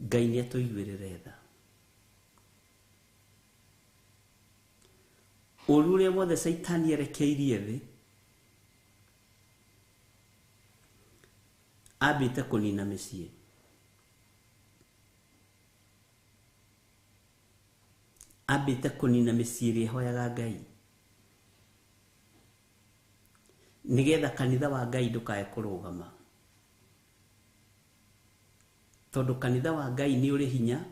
Ngai ni atuiguirire tha. Ururia wothe Saitani erekeirie thi ambite kunina micii. Ambite kunina micii iria ihoyaga Ngai, nigetha kanitha wa Ngai ndukae kurugama. Tondu kanitha wa Ngai ni uri hinya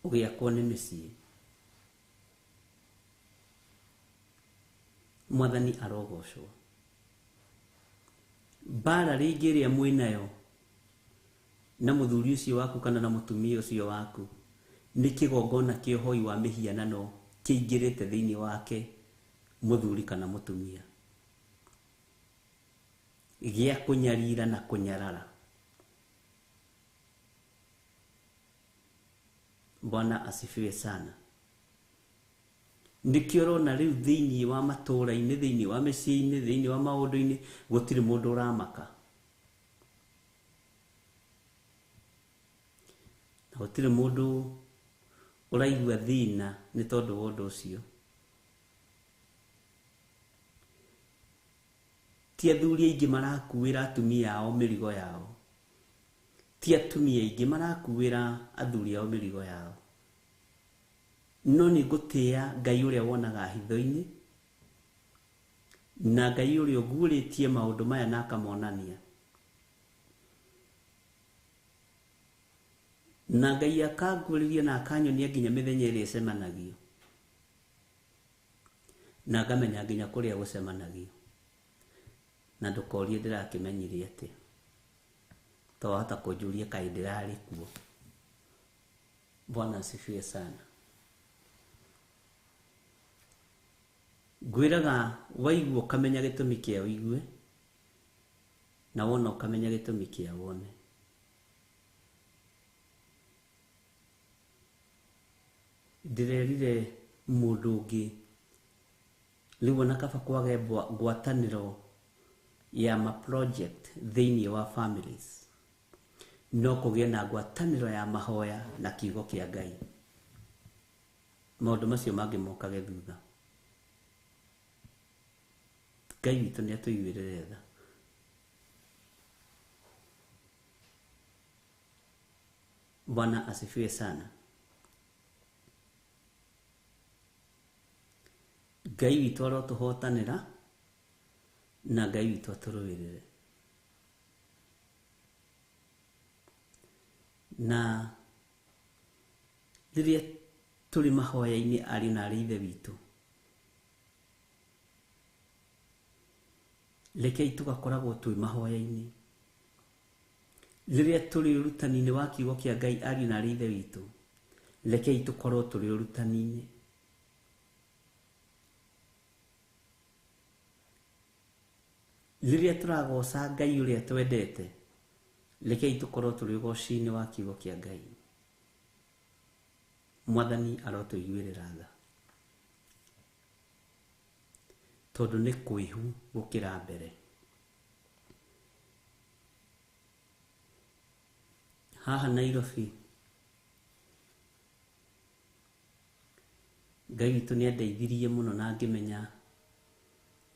ugiakwo ni micii. Mwathani arogocwo. Bara ringi ria mwinayo na muthuri ucio waku kana na mutumia ucio waku ni kigongona kia hoi wa mihianano kiingirite thiini wake muthuri kana mutumia gia kunyarira na kunyarara. Bwana asifiwe sana. Nikio na riu thiini wa matura-ini, thiini wa micii-ini, thiini wa maundu-ini gutiri mundu uramaka. Na gutiri mundu uraigua thina ni tondu wa undu ucio. Ti athuri aingi marakuira atumia ao mirigo yao. Ti atumia aingi marakuira athuri ao mirigo yao. No ni gutia Ngai uria wonaga hitho-ini, na Ngai uria uguritie maundu maya na akamonania. Na Ngai akanguriria na akanyonia nginya mithenya iria icemanagio, na ngamenya nginya kuria gucemanagio, na ndukorie ndirakimenyire atia to hata kunjuria kai ndirari kuo. Bwana asifiwe sana. Gwiraga waigua ukamenya gitumi kia uigue, na wona ukamenya gitumi kia wone. Ndirerire mundu ungi riu ona kaba kwage ngwataniro ya ma project thiini wa families, no kugie na ngwataniro ya mahoya na kiugo kia Ngai. Maundu macio mangi mokage thutha. Ngai witu ni atuiguirire tha. Bwana asifiwe sana. Ngai witu arotuhotanira na Ngai witu aturuirire. Na riria turi mahoya-ini ari na ari ithe witu, rekei tugakoragwo twi mahoya-ini. Riria turi urutani-ini wa kiugo kia Ngai ari na ari ithe witu, rekei tukorwo turi urutani-ini. Riria turagoca Ngai uria twendete, rekei tukorwo turi ugoci-ini wa kiugo kia Ngai. Mwathani arotuiguirira tha, tondu ni kuihu gukira mbere. Haha Nairobi, Ngai witu ni andeithirie muno na ngimenya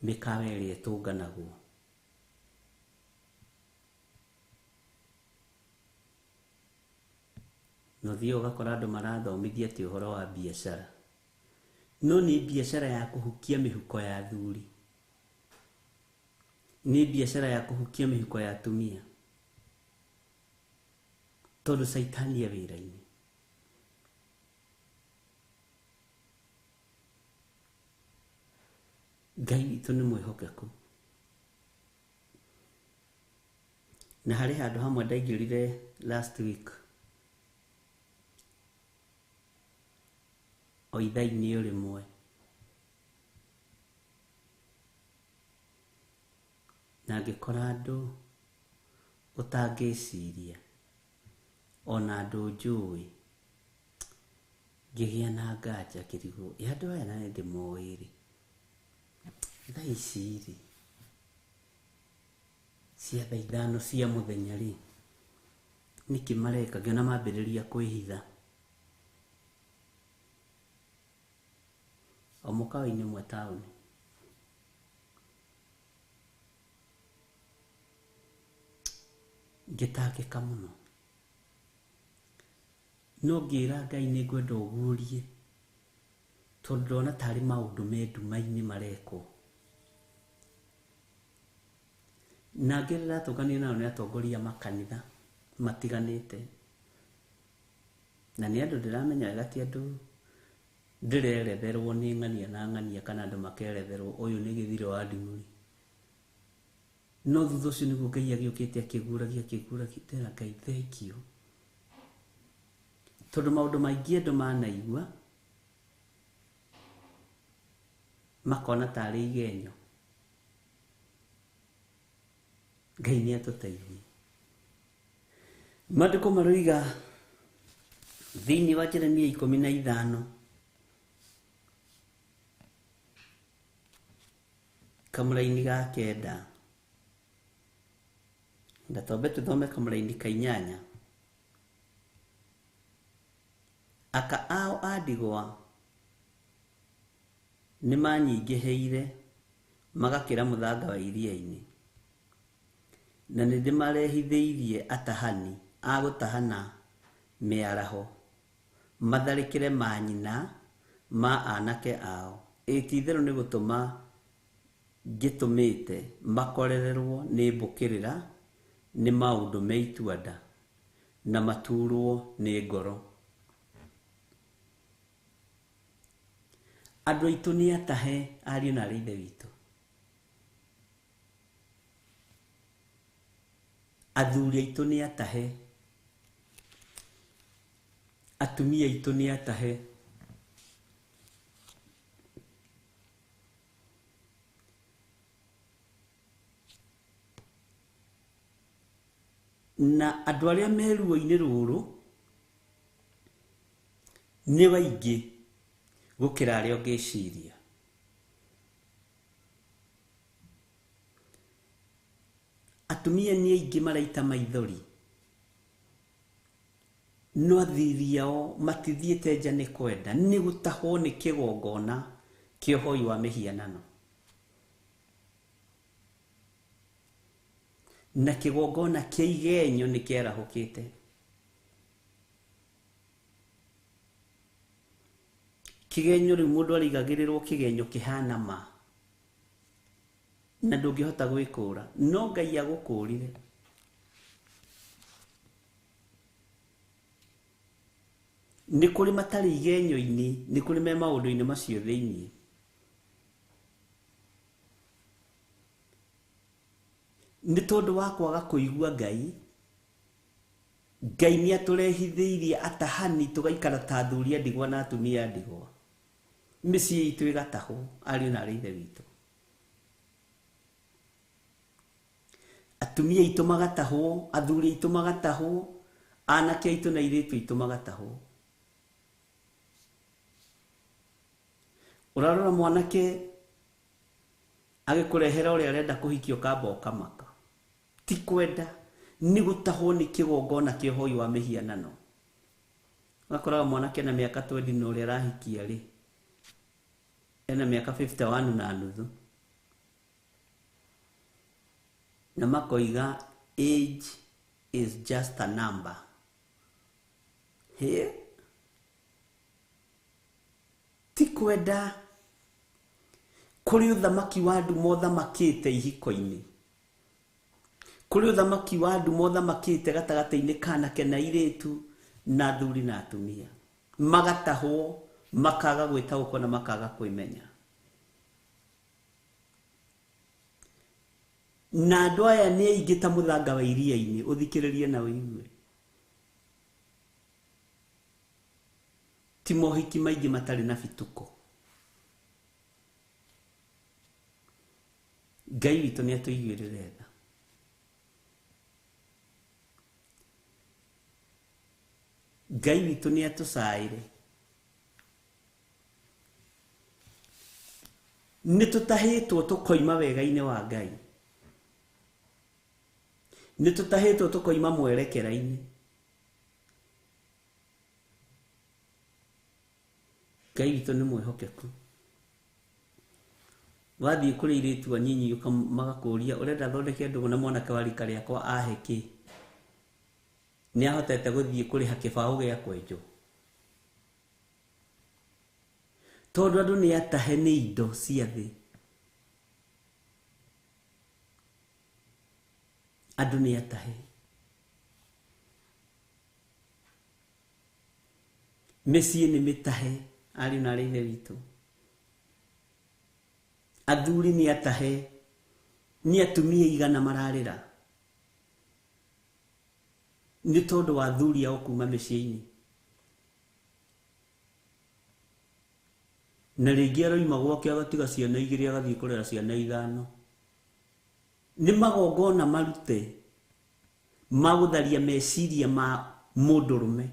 mikawa iria tunganagwo. No thio ugakora andu marathomithia ti uhoro wa biashara, no ni biashara ya kuhukia mihuko ya athuri, ni biashara ya kuhukia mihuko ya atumia, tondu saitani ya wira-ini. Ngai witu ni mwihokeku. Na hari handu hamwe ndaingirire last week o ithaa-ini o rimwe, na ngikora andu utangiciria, ona andu njui, ngigia na nganja kirigo andu aya nani ndimoiri thaa ici ri cia thaa ithano cia muthenya ri niki mareka, ngiona mambiriria kwihitha o mukawa-ini mwe tauni. Ngitangika muno, no ngira Ngai ni ngwenda ugurie, tondu ndona tari maundu me nduma-ini mareko. Na ngirira tungania nao ni atongoria makanitha matiganite, na ni andu ndiramenya wega ti andu ndireretherwo ni ng'ania na ng'ania kana andu makeretherwo uyu ni githiro wa nding'uri no thutha ucio niguo Ngai agiukite akiguragia tena Ngai thank you tondu maundu maingi andu manaigua makona tari igenyo Ngai ni atuteithie Maandiko maroiga thiini wa Jeremia 15 kamuraini ga kenda ndatombe tuthome kamuraini ka 8 aka ao andigwa ni manyingiheire magakira muthanga wa iria-ini na nindimarehitheirie atahani agutahana miaraho matharikire manyina ma anake ao itithero ni gutuma gitumite makorererwo ni mbukirira ni maundu meituanda na maturwo ni ngoro andu aitu ni atahe ariu na ithe witu athuri aitu ni atahe atumia aitu ni atahe na andu aria meruo-ini ruru ni waingi gukira aria ungiciria atumia ni aingi maraita maithori no athiri ao matithiete nja ni kwenda ni gutahwo ni kigongona kia uhoi wa mihianano na kigongona kia igenyo ni kierahukite kigenyo riu mundu arigagirirwo kigenyo kihana ma na ndungihota gwikura no Ngai agukurire ni kuri matari igenyo-ini ni kuri me maundu-ini macio thiini ni tondu wa kwaga kuigua Ngai ni aturehithiirie atahani tugaikara ta thuri ndigwa na atumia ndigwa micii itu igatahu ariu na ithe witu atumia itu magatahu athuri itu magatahu anake itu na iritu itu magatahu urarora mwanake agikurehera uria arenda kuhikio kamba ukamaka ti kwenda ni gutahwo ni kigongona kia uhoi wa mihianano wakora mwanake na miaka 20 no uria arahikia ri ena miaka 51 na nuthu na makoiga age is just a number here ti kwenda kuri uthamaki wa andu mothamakite ihiko-ini kuri uthamaki wa andu mothamakite gatagata-ini kanake na iritu na thuri na atumia magatahwo makaga gwitaũkwo na makaga kwimenya na andu aya ni aingi ta muthanga wa iria-ini uthikiririe na uigue ti mohiki maingi matari na bituko Ngai witu ni atuiguirire tha Ngai witu ni atucaire ni tutahitwo tukoima wega-ini wa Ngai ni tutahitwo tukoima mwerekera-ini Ngai witu ni mwihokeku wathii kuri iritu anyinyi magakuria urenda thondeke ndugu na mwanake wa rika riakwa aheki ni ahotete guthii kuriha kibao giakwa njo tondu andu ni atahe ni indo cia thi andu ni atahe micii ni mitahe ari na ri ithe witũ, athuri nĩ atahe, nĩ atumia igana mararĩra nĩ tondũ wa athuri ao kuma mĩciĩ-inĩ. Na rĩngĩ aroima gwake agatiga ciana 2 agathiĩ kũrera ciana 5. Nĩ magongona marute magũtharia meciria ma mũndũrũme,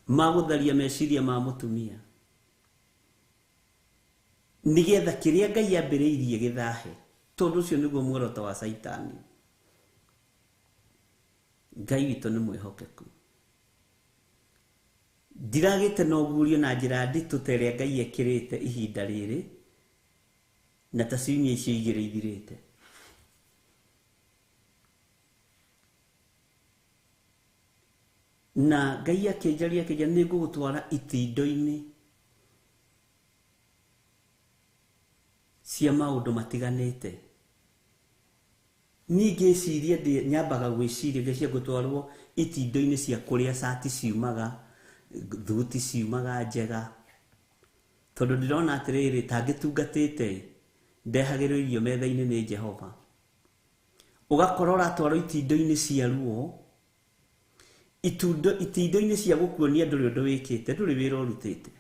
magũtharia meciria ma mũtumia, nigetha kĩrĩa Ngai ambĩrĩirie gĩthahe. Tondũ ũcio nĩguo muoroto wa Saitani. Ngai witũ nĩ mwĩhokeku. Ndiragĩte na ũguũrio na njĩra nditũ ta ĩrĩa Ngai ekĩrĩte ihinda rĩrĩ, na ta ciumia icio 2 ithirĩte. Na Ngai akĩnjaria nĩ ngũgũtwara itindiĩ-inĩ cia maũndũ matiganĩte. Ningĩ ciria nyambaga gwĩciria cia gũtwarwo itindiĩ-inĩ cia kũrĩa cati ciumaga, thuti ciumaga njega. Tondũ ndĩrona atĩrĩrĩ, ta ngĩtungatĩte ndehagĩrwo irio metha-inĩ nĩ Jehova, ũgakora ũratwarwo itindiĩ-inĩ cia ruo, itindiĩ-inĩ cia gũkuonia ndũrĩ ũndũ wĩkĩte, ndũrĩ wĩra ũrutĩte.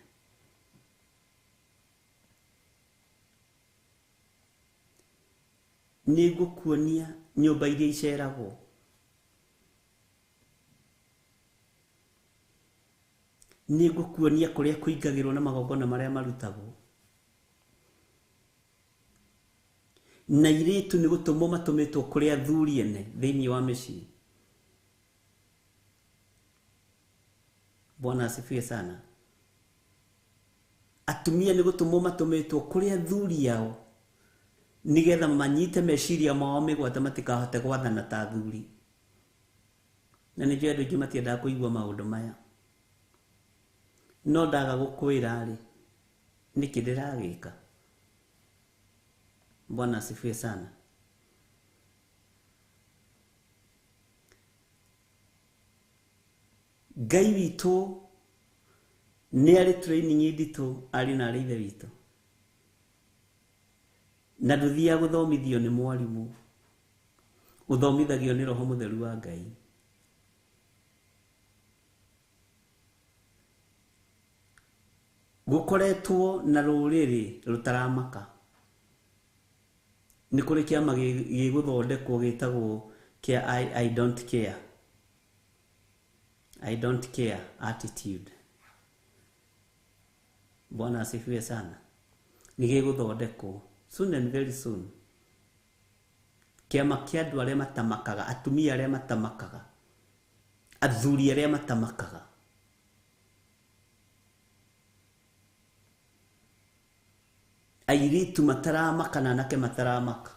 Nĩ ngũkuonia nyũmba iria iceragwo, nĩ ngũkuonia kũrĩa kũingagĩrwo na magongona marĩa marutagwo. Na airĩtu nĩ gũtũmwo matũmĩtwo kũrĩ athuri ene thĩinĩ wa mĩciĩ. Bwana asifiwe sana. Atumia nĩ gũtũmwo matũmĩtwo kũrĩ athuri ao, nigetha manyite meciria mao mĩgwate matikahote gwathana ta athuri. Na nĩ njũĩ andũ aingĩ matiendaga kũigua maũndũ maya, no ndaga gũkwĩra rĩ, nĩkĩ ndĩragĩka? Bwana asifiwe sana. Ngai witũ nĩ arĩ training nditũ arĩ na arĩ ithe witũ, na ndũthiaga gũthomithio nĩ mwarimũ, ũthomithagio nĩ Roho Mũtheru wa Ngai. Gũkoretwo na rũrĩrĩ rũtaramaka, nĩ kũrĩ kĩama gĩgũthondekwo gĩtagwo kĩa I don't care. I don't care attitude. Bwana asifiwe sana. Nĩ gĩgũthondekwo soon and very soon. Kĩama kĩa andũ arĩa matamakaga, atumia arĩa matamakaga, athuri arĩa matamakaga. Airĩtu mataramaka na anake mataramaka,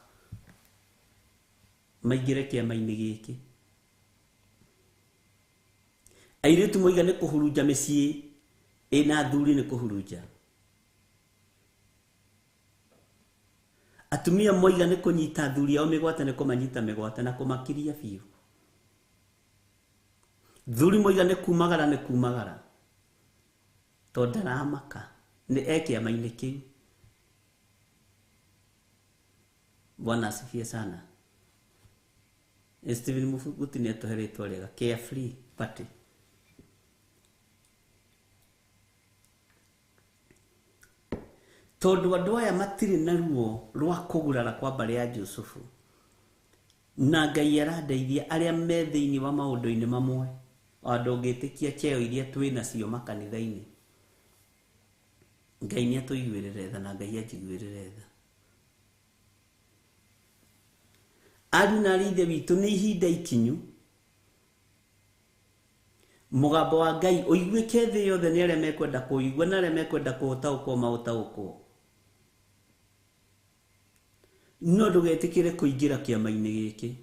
maingĩre kĩama-inĩ gĩkĩ. Airĩtu moiga nĩ kũhurunja mĩciĩ, ĩna athuri nĩ kũhurunja. Atumia moiga nĩ kũnyita athuri ao mĩgwate, nĩ kũmanyita mĩgwate na kũmakiria biũ. Thuri moiga nĩ kumagara, nĩ kumagara, tondũ ndaramaka, nĩ kĩama-inĩ kĩu. Bwana asifiwe sana. Stephen Mufuguti nĩ atuhe rĩtwa rĩega, Carefree Party. Tondũ andũ aya matirĩ na ruo rwa kũgurara kwa mbarĩ ya Jusufu, na Ngai arandeithia arĩa me thĩinĩ wa maũndũ-inĩ mamwe, andũ ngĩtĩkia cheo iria twĩ nacio makanitha-inĩ. Ngai nĩ atũiguĩrĩre tha na Ngai anjiguĩrĩre tha. Ari na ithe witũ, nĩ ihinda ikinyu mũgambo wa Ngai ũiguĩke thĩ yothe nĩ arĩa mekwenda kũigua na arĩa mekwenda kũũtaũkwo maũtaũkwo. No ndũgetĩkĩre kũingĩra kĩama-inĩ gĩkĩ,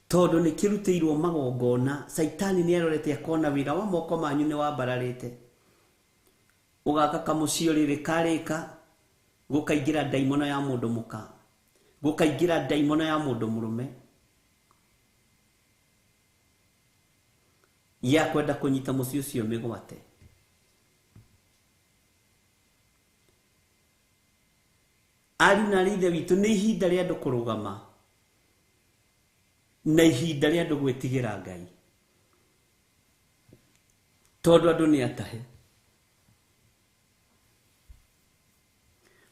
tondũ nĩ kĩrutĩirwo magongona. Saitani nĩ arorete akona wĩra wa moko manyu nĩ wambararĩte. Ũgaka kamũciĩ rĩrĩ karĩka, gũkaingĩra ndaimono ya mũndũ mũka, gũkaingĩra ndaimono ya mũndũ mũrũme. ya kwenda kunyita muciĩ ũcio mĩgwate. Ariũ na ithe witũ, nĩ ihinda rĩa andũ kũrũgama na ihinda rĩa andũ gwĩtigĩra Ngai, tondũ andũ nĩ atahe.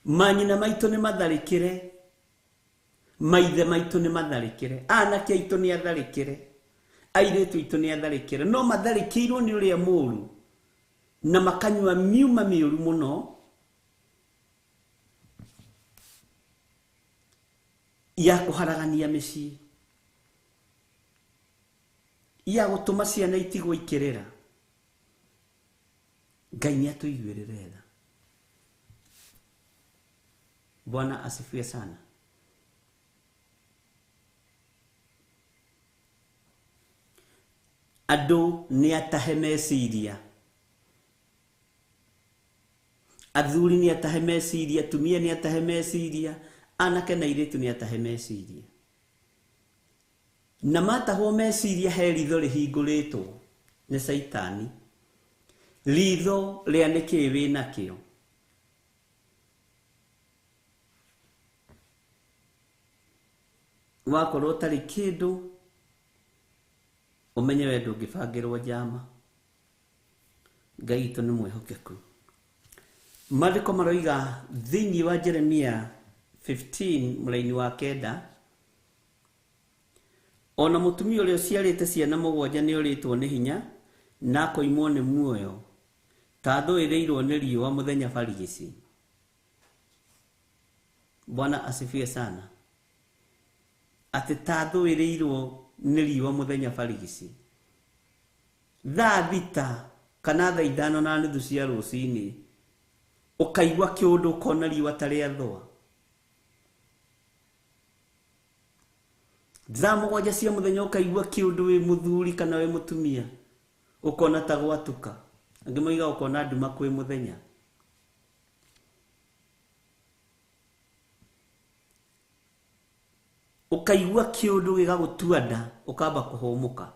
Manyina maitũ nĩ matharĩkĩre, maithe maitũ nĩ matharĩkĩre, anake aitũ nĩ atharĩkĩre, airĩtu aitũ nĩ atharĩkĩre, no matharĩkĩirwo nĩ ũrĩa mũũru na makanyua miuma mĩũru mũno ya kũharagania mĩciĩ, ya gũtũma ciana itigwo ikĩrĩra. Ngai nĩ atũiguĩrĩre tha. Bwana asifiwe sana. Andũ nĩ atahe meciria, athuri nĩ atahe meciria, atumia nĩ atahe meciria, anake na airĩtu nĩ atahe meciria. Na matahwo meciria he ritho rĩhingũrĩtwo nĩ Saitani. Ritho rĩa nĩkĩĩ wĩ nakĩo. Wakorwo ũtarĩ kĩndũ, ũmenye we ndũngĩbangĩrwo njama. Ngai witũ nĩ mwĩhokeku. Maandĩko maroiga thĩinĩ wa Jeremia 15 mũraini wa 9, ona mũtumia ũrĩa ũciarĩte ciana mũgwanja nĩ ũrĩtwo nĩ hinya na akoimwo nĩ muoyo, ta thũĩrĩirwo nĩ riũa mũthenya barigici. Bwana asifiwe sana. Atĩ ta thũĩrĩirwo nĩ riũa mũthenya barigici. Thaa thita kana thaa 5:30 cia rũcinĩ ũkaigua kĩũndũ, ũkona riũa tarĩ athũa. Thaa 7 cia mũthenya ũkaigua kĩũndũ wĩ mũthuri kana wĩ mũtumia, ũkona ta gwatuka. Angĩ moiga ũkona nduma kwĩ mũthenya. Ũkaigua kĩũndũ gĩgagũtua nda, ũkamba kũhũmũka.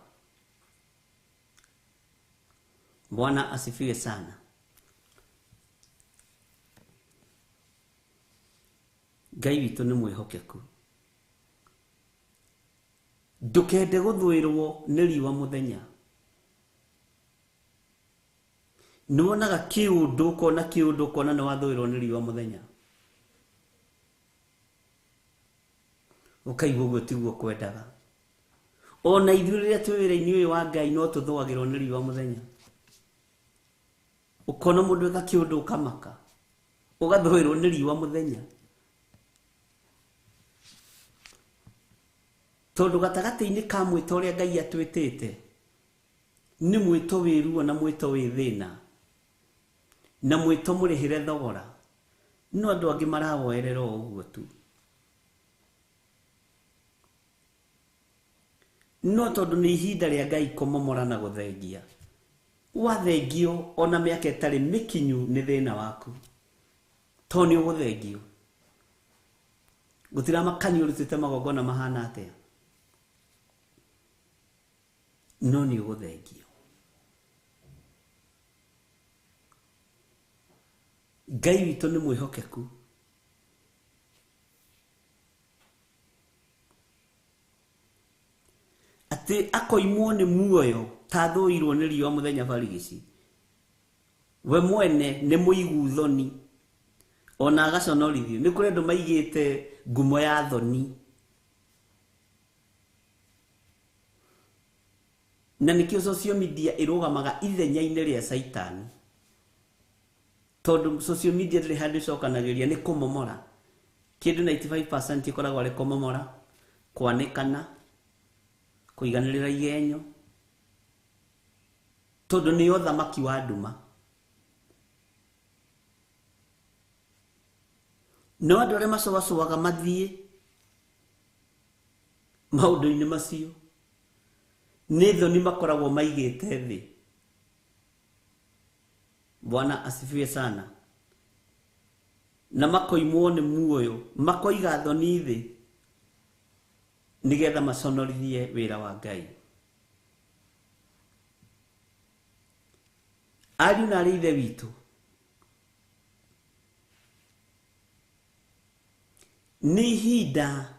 Bwana asifiwe sana. Ngai witũ nĩ mwĩhokeku. Ndũkende gũthũĩrwo nĩ riũa mũthenya. Nĩwonaga kĩũndũ, ũkona kĩũndũ, ũkona nĩ wathũĩrwo nĩ riũa mũthenya. Ũkaigua ũguo tiguo kwendaga. Ona ithuĩ rĩrĩa twĩ wĩra-inĩ ũyũ wa Ngai no tũthũagĩrwo nĩ riũa mũthenya. Ũkona mũndũ eka kĩũndũ ũkamaka, ũgathũĩrwo nĩ riũa mũthenya. Tondũ gatagatĩ-inĩ ka mwĩto ũrĩa Ngai atwĩtĩte nĩ mwĩto wĩ ruo na mwĩto wĩ thĩna, na mwĩto mũrĩhĩre thogora. No andũ angĩ marawoerera ũguo tu. No tondũ nĩ ihinda rĩa Ngai kũmomora na gũthengia. Wathengio ona mĩaka ĩtarĩ mĩkinyu nĩ thĩna waku, to nĩ ũgũthengio. Gũtira makani ũrutĩte magongona mahana atĩa, no nĩ ũgũthengio. Ngai witũ nĩ mwĩhokeku. Atĩ akoimwo nĩ muoyo ta thũĩrwo nĩ riũa mũthenya barigici. We mwene nĩ mũigu thoni, ona agaconorithio. Nĩ kũrĩ andũ maigĩte ngumo ya thoni. Na nĩkĩo social media ĩrũgamaga ithenya-inĩ rĩa Saitani. Tondũ social media ndĩrĩ handũ icokanagĩria, nĩ kũmomora. Kĩndũ 95% ĩkoragwo arĩ kũmomora, kwanĩkana, kũiganĩrĩra igenyo. Tondũ nĩ ũthamaki wa nduma. No andũ arĩa macũgacũgaga mathiĩ maũndũ-inĩ macio nĩ thoni makoragwo maigĩte thĩ. Bwana asifiwe sana. Na makoimwo nĩ muoyo, makoiga thoni thĩ nĩgetha maconorithie wĩra wa Ngai. Ariũ na ithe witũ, nĩ ihinda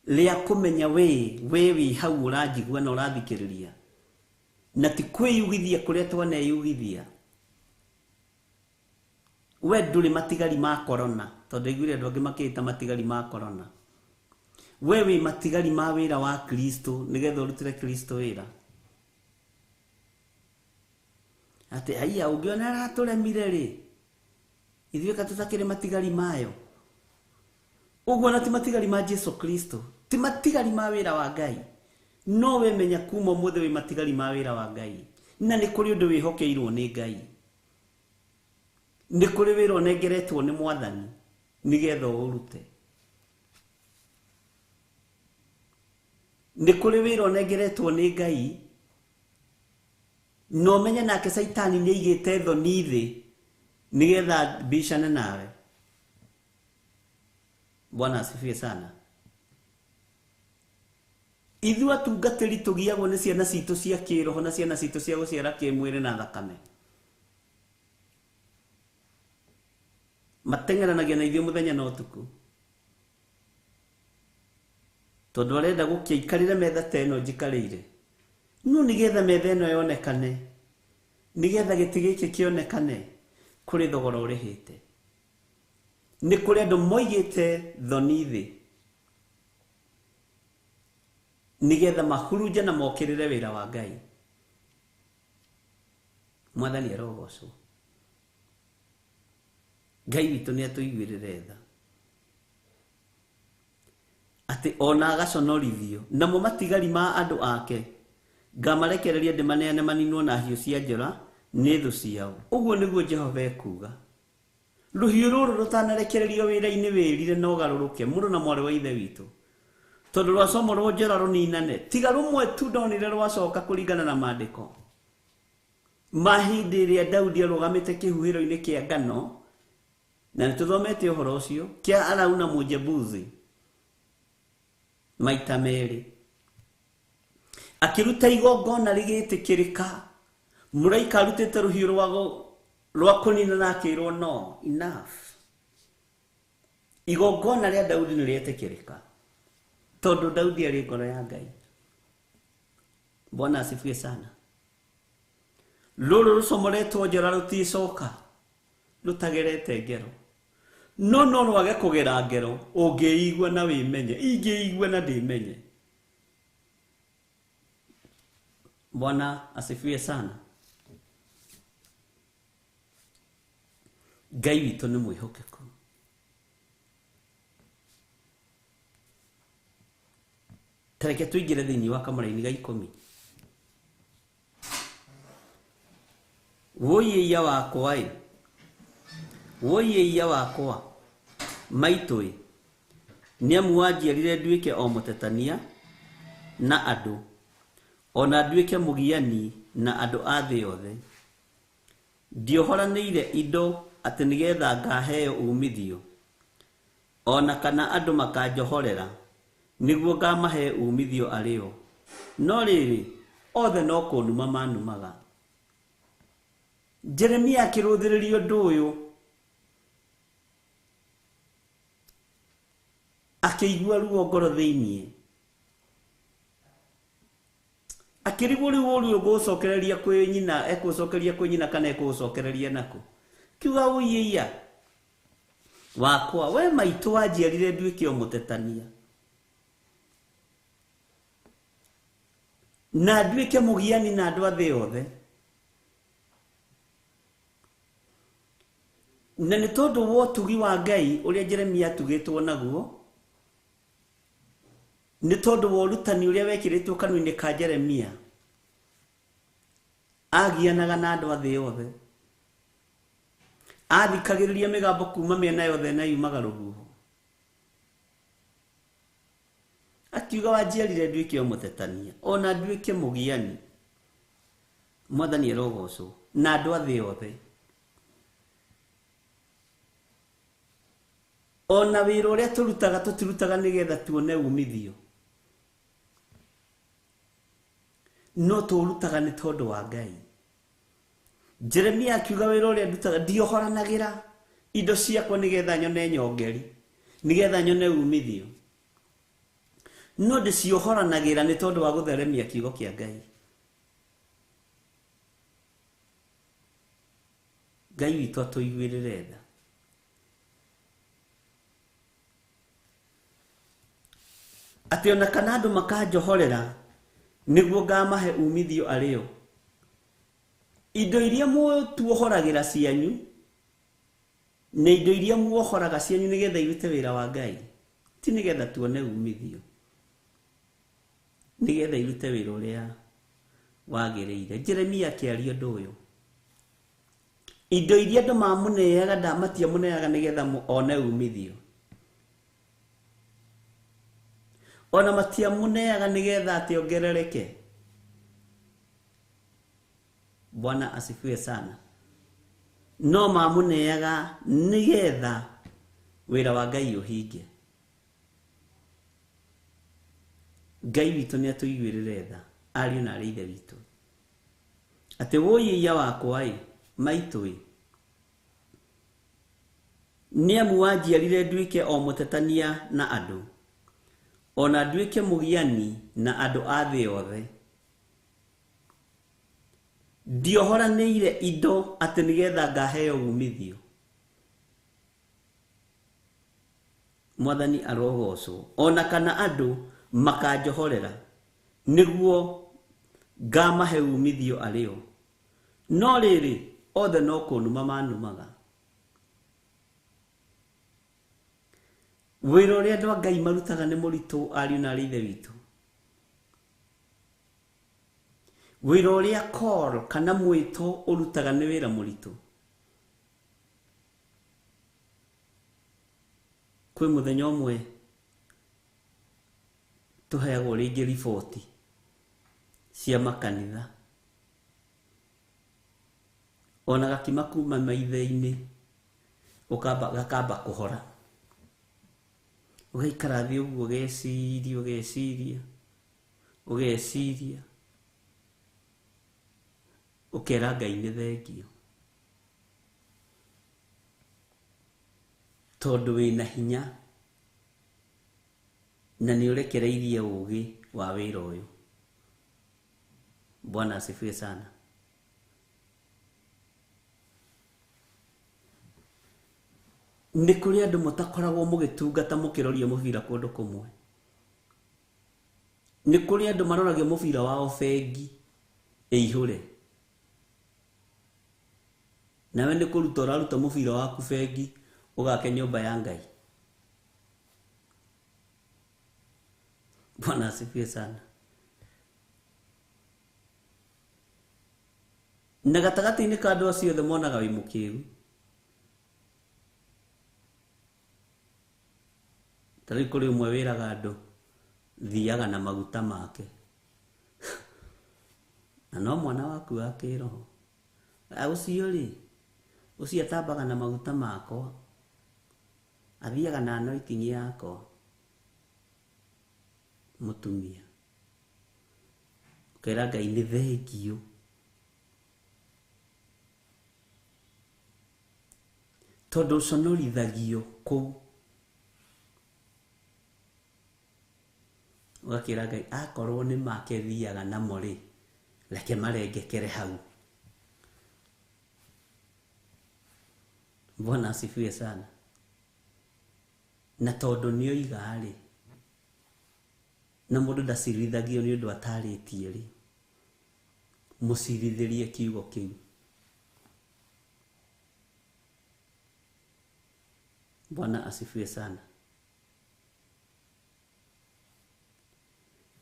rĩa kũmenya we wĩ hau ũranjigua na ũrathikĩrĩria, na ti kwĩyugithia kũrĩa twaneyugithia. We ndũrĩ matigari ma corona, tondũ iguire andũ angĩ makĩĩta matigari ma corona. We wĩ matigari ma wĩra wa Kristo, nĩgetha ũrutĩre Kristo wĩra. Atĩ haiya ũngĩona aratũremire rĩ, ithuĩ ka tũtakĩrĩ matigari mayo. Ũguo na ti matigari ma Jesu Kristo, ti matigari ma wĩra wa Ngai. No we menya kuma ũmũthĩ wĩ matigari ma wĩra wa Ngai, na nĩ kũrĩ ũndũ wĩhokeirwo nĩ Ngai. Nĩ kũrĩ wĩra ũnengeretwo nĩ Mwathani nĩgetha ũrute. Nĩ kũrĩ wĩra ũnengeretwo nĩ Ngai, no menye nake Saitani nĩ aigĩte thoni thĩ nĩgetha bishane nawe. Bwana asifiwe sana. Ithuĩ atungatĩri tũgiagwo nĩ ciana citũ cia kĩroho na ciana citũ cia gũciara kĩmwĩrĩ na thakame. Mateng'eranagia na ithuĩ mũthenya na ũtukũ, tondũ arenda gũkĩikarĩre metha ta ĩno njikarĩire. No nĩgetha metha ĩno yonekane, nĩgetha gĩtĩ gĩkĩ kĩonekane, kũrĩ thogora ũrĩhĩte. Nĩ kũrĩ andũ moigĩte thoni thĩ nĩgetha mahurunje na mokĩrĩre wĩra wa Ngai. Mwathani arogocwo. Ngai witũ nĩ atũiguĩrĩre tha, atĩ ona agaconorithio namo matigari ma andũ ake ngamarekereria ndĩmaneane maninwo na hiũ cia njora nĩ thũ ciao. Ũguo nĩguo Jehova ekuga. Rũhiũ rũrũ rũtanarekererio wĩra-inĩ wĩrire na ũgarũrũke, mũndũ na mwarĩ wa ithe witũ, tondũ rwacomorwo njora rũninane. Tiga rũmwe tu ndonire rwacoka kũringana na maandĩko ma hĩndĩ ĩrĩa Daudi arũgamĩte kĩhuhĩro-inĩ kĩa ngano, na nĩtũthomete ũhoro ũcio, kĩa Arauna Mũjebuthi maita merĩ, akĩruta igongona rĩgĩtĩkĩrĩka. Mũraika arutĩte rũhiũ rwa kũnina na akĩrwo no, enough. Igongona rĩa Daudi nĩ rĩetĩkĩrĩka, tondũ Daudi arĩ ngoro ya Ngai. Bwana asifiwe sana. Rũrũ rũcomoretwo njora rũticoka, rũtagerete ngero. No rwage kũgera ngero, ũngĩigua na wĩmenye, ingĩigua na ndĩmenye. Bwana asifiwe sana. Ngai witũ nĩ mwĩhokeku. Tareke tũingĩre thĩinĩ wa kamũra-inĩ ga 10. Woiya wakwa ĩ, woiya wakwa maitũ ĩ, nĩamu wanjiarire nduĩke o mũtetania na andũ, ona nduĩke mũgiani na andũ a thĩ yothe. Ndiohoranĩire indo atĩ nĩgetha ngaheo umithio, ona kana andũ makanjohorera nĩguo ngamahe umithio arĩo. No rĩrĩ, othe no kũnuma manumaga. Jeremia akĩrũthĩrĩria ũndũ ũyũ, akĩigua ruo ngoro thĩinĩ, akĩrigwo rĩu ũrĩa ũgũcokereria kwĩ nyina, ekũcokereria kwĩ nyina kana ekũcokereria nako. Kiuga woiya wakwa, we maitũ wanjiarire nduĩke o mũtetania na nduĩke mũgiani na andũ a thĩ yothe. Na nĩ tondũ wa ũtugi wa Ngai ũrĩa Jeremia atugĩtwo naguo, nĩ tondũ wa ũrutani ũrĩa wekĩrĩtwo kanua-inĩ ka Jeremia, agianaga na andũ a thĩ yothe, athikagĩrĩria mĩgambo kuma mĩena yothe na yumaga rũhuho. Akiuga wanjiarire nduĩke o mũtetania, ona nduĩke mũgiani. Mwathani arogocwo. Na andũ a thĩ yothe. Ona wĩra ũrĩa tũrutaga tũtirutaga nĩgetha tuone umithio, no tũrutaga nĩ tondũ wa Ngai. Jeremia akiuga wĩra ũrĩa ndutaga ndiohoranagĩra indo ciakwa nĩgetha nyone nyongeri, nĩgetha nyone umithio, no ndĩciohoranagĩra nĩ tondũ wa gũtheremia kiugo kĩa Ngai. Ngai witũ atũiguĩrĩre tha. Atĩ ona kana andũ makanjohorera nĩguo ngamahe umithio arĩo. Indo iria mũtuohoragĩra cianyu na indo iria muohoraga cianyu nĩgetha irute wĩra wa Ngai, ti nĩgetha tuone umithio, nĩgetha irute wĩra ũrĩa wagĩrĩire. Jeremia akĩaria ũndũ ũyũ. Indo iria andũ mamũneaga matiamũneaga nĩgetha one umithio, ona matiamũneaga nĩgetha atĩ ongerereke. Bwana asifiwe sana. No mamũneaga nĩgetha wĩra wa Ngai ũhinge. Ngai witũ nĩ atũiguĩrĩre tha, ariũ na arĩ ithe witũ. Atĩ woyĩia wakwa maitũ nĩ amu wanjiarire nduĩke o mũtetania na andũ, ona nduĩke mũgiani na andũ a thĩ yothe. Ndiohoranĩire indo atĩ nĩgetha ngaheo umithio. Mwathani arogocwo. Ona kana andũ makanjohorera nĩguo ngamahe umithio arĩo, no rĩrĩ othe no kũnuma manumaga. Wĩra ũrĩa andũ a Ngai marutaga nĩ mũritũ, ariũ na arĩ ithe witũ. Wĩra ũrĩa call kana mwĩto ũrutaga nĩ wĩra mũritũ. Kwĩ mũthenya ũmwe tũheagwo rĩngĩ riboti cia makanitha, ona gakima kuma maithe-inĩ gakamba kũhora. Ũgaikara thĩ ũguo ũgeciria ũkera Ngai nĩ thengio, tondũ wĩna hinya na nĩ ũrekereirie ũũgĩ wa wĩra ũyũ. Bwana asifiwe sana. Nĩ kũrĩ andũ mũtakoragwo mũgĩtungata mũkĩroria mũbira kũndũ kũmwe. Nĩ kũrĩ andũ maroragia mũbira wao bengi ĩihũre, nawe nĩ kũruta ũraruta mũbira waku bengi ũgake nyũmba ya Ngai. Bwana asifiwe sana. Na gatagatĩ-inĩ ka andũ acio othe monaga wĩ mũkĩgu. Tarĩ kũrĩ ũmwe wĩraga andũ thiaga na maguta make. Na no mwana waku wa kĩroho. Ũcio rĩ, ũcio atambaga na maguta makwa, athiaga na anointing yakwa. Mũtumia ũkera Ngai nĩ thengio. Tondũ ũconorithagio kũu. Ũgakĩra Ngai akorwo nĩ make thiaga namo rĩ, reke marengekere hau. Bwana asifiwe sana. Na tondũ nĩ oiga rĩ, na mũndũ ndaciirithagio nĩ ũndũ atarĩtie rĩ, mũcirithĩrie kiugo kĩu. Bwana asifiwe sana.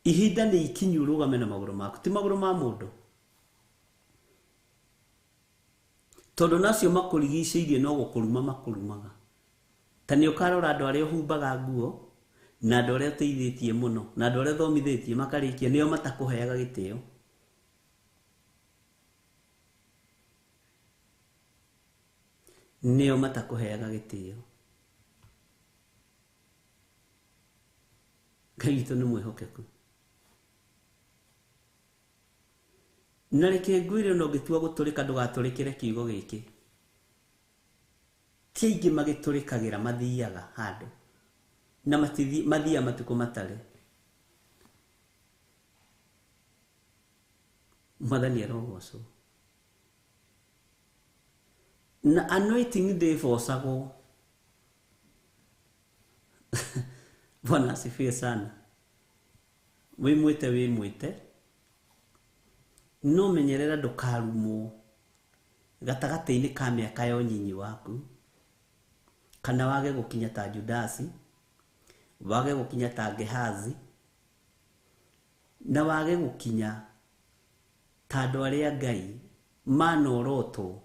Ihinda nĩ ikinyu ũrũgame na magũrũ maku, ti magũrũ ma mũndũ. Tondũ nacio makũrigicĩirie no gũkũruma makũrumaga. Ta nĩ ũkarora andũ arĩa ũhumbaga nguo na andũ arĩa ũteithĩtie mũno na andũ arĩa thomithĩtie makarĩkia, nĩo matakũheaga gĩtĩo. Nĩo matakũheaga gĩtĩo. Ngai witũ nĩ mwĩhokeku. na reke ngwire no gitua gutulika ndugatulekere kiugo giki ti ingi magitulikagira mathiaga handu na mathia matuko matare Mwathani arogoco na anointing ndivocagwo Bwana asifiwe sana wimwite no menyerera ndukarumwo gatagati-ini ka miaka ya unyinyi waku kana wage gukinya ta Judasi wage gukinya ta Gehazi na wage gukinya ta andu aria Ngai manoroto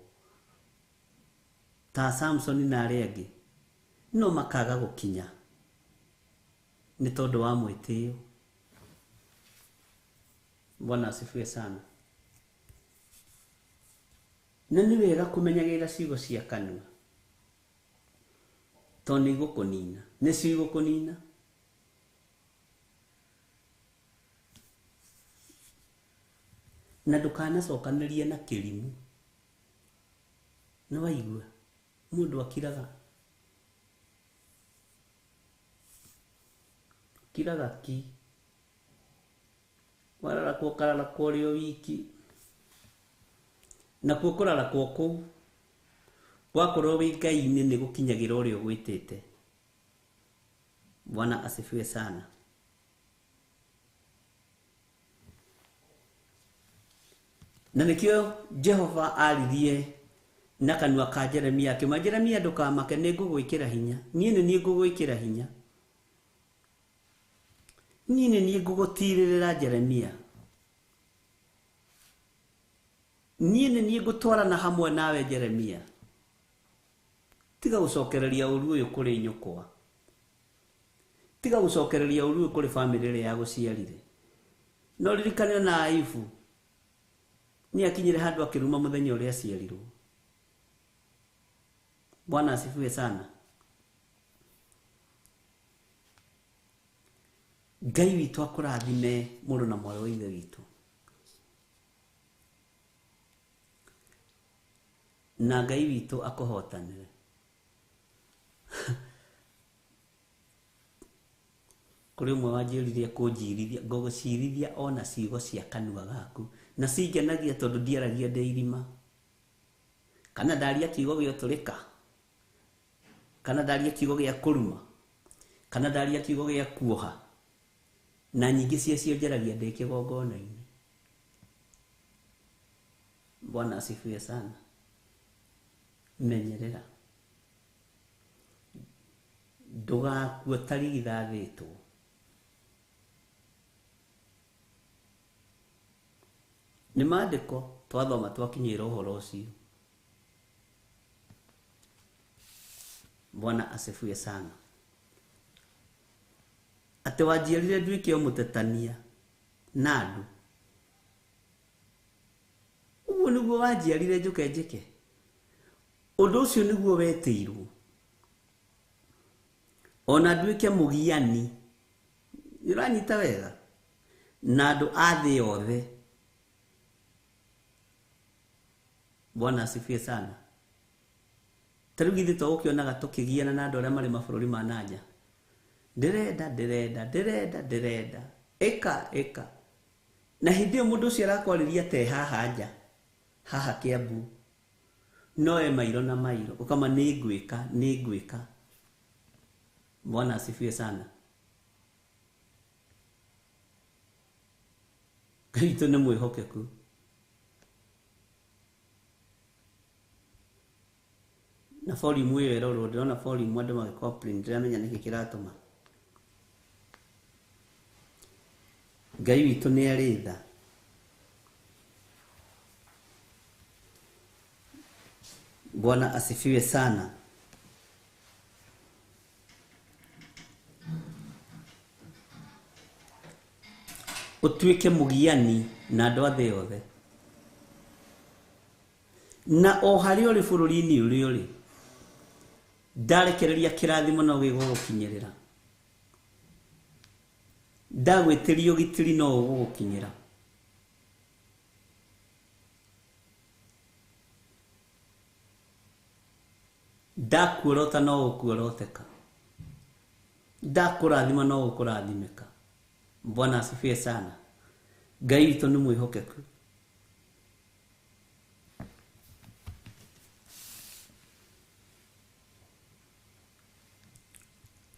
ta Samson na aria angi no makaga gukinya ni tondu wa mwitio. Bwana asifiwe sana. Na ni wega kumenyagira ciugo cia kanua to ni gukunina ni ciugo kunina na ndukanacokanĩrie na kĩrimũ na waigua mũndũ kiraga ki warara kwa karara kwa rio wiki na kuo kurara kwa kuu wakorwo wi Ngai-inĩ nĩ gũkinyagira ũrĩa ũgwĩtĩte. Bwana asifiwe sana. Na nikio Jehova aririe na kanua ka Jeremia akiuma Jeremia ndukamake nĩ ngũgwĩkĩra hinya niĩ nĩ niĩ ngũgwĩkĩra hinya niĩ nĩ niĩ ngũgũtirĩrĩra Jeremia niĩ nĩ niĩ ngũtwarana hamwe nawe Jeremia tiga gucokereria ũru ũyũ kũrĩ nyũkwa tiga gucokereria ũru ũyũ kũrĩ family ĩrĩa yaguciarire no ririkane na Ayubu ni akinyire handu akiruma muthenya uria aciarirwo. Bwana asifiwe sana. Ngai witu akurathime mũndũ na mwarĩ wa ithe witu na Ngai witu akũhotanĩre. Kũrĩ ũmwe wanjĩrire kũnjirithia ngũgũcirithia ona ciugo cia kanua gaku na cingenagia tondu ndiaragia ndĩ irima kana ndaria kiugo gĩa ũtũrĩka kana ndaria kiugo gĩa kũruma kana ndaria kiugo gĩa kuoha na nyingĩ ciacio njaragia ndĩ kĩgongona-inĩ. Bwana asifiwe sana. Menyerera ndugakue tarigithathĩtwo. Nĩ maandĩko twathoma twakinyĩra ũhoro ũcio. Bwana asifiwe sana. Atĩ wanjiarire nduĩke mũtetania na andũ ũguo nĩguo wanjiarire njũke njĩke ũndũ ũcio nĩguo wetĩirwo ona nduĩke mũgiani nĩũranyita wega na andũ a thĩ yothe. Bwana asifiwe sana. Tarĩu githĩ to ũkĩonaga tũkĩgiana na andũ arĩa marĩ mabũrũri ma nanja ndĩrenda ĩka na hĩndĩ ĩyo mũndũ ũcio arakwarĩria te haha nja haha Kĩambu noe mairo na mairo ukama nĩ ngwĩka. Bwana asifiwe sana. Ngai witũ nĩ mwĩhokeku. Na volume ĩyo ĩrorwo ndĩrona volume andũ magĩcomplain ndiramenya nĩkĩ kĩratũma. Ngai witũ nĩ arĩ tha. Bwana asifiwe sana. Utuĩke mũgiani na andũ a thĩ yothe na o harĩ ũrĩ bũrũri-inĩ ũrĩ ũrĩ ndarekereria kĩrathimo no gĩgũgũkinyĩrĩra ndagwĩtĩria ũgitĩri no ũgũgũkinyĩra ndakuorota no ukuoroteka, ndakurathima no ukurathimeka. Bwana asifiwe sana. Ngai witũ nĩ mwĩhokeku.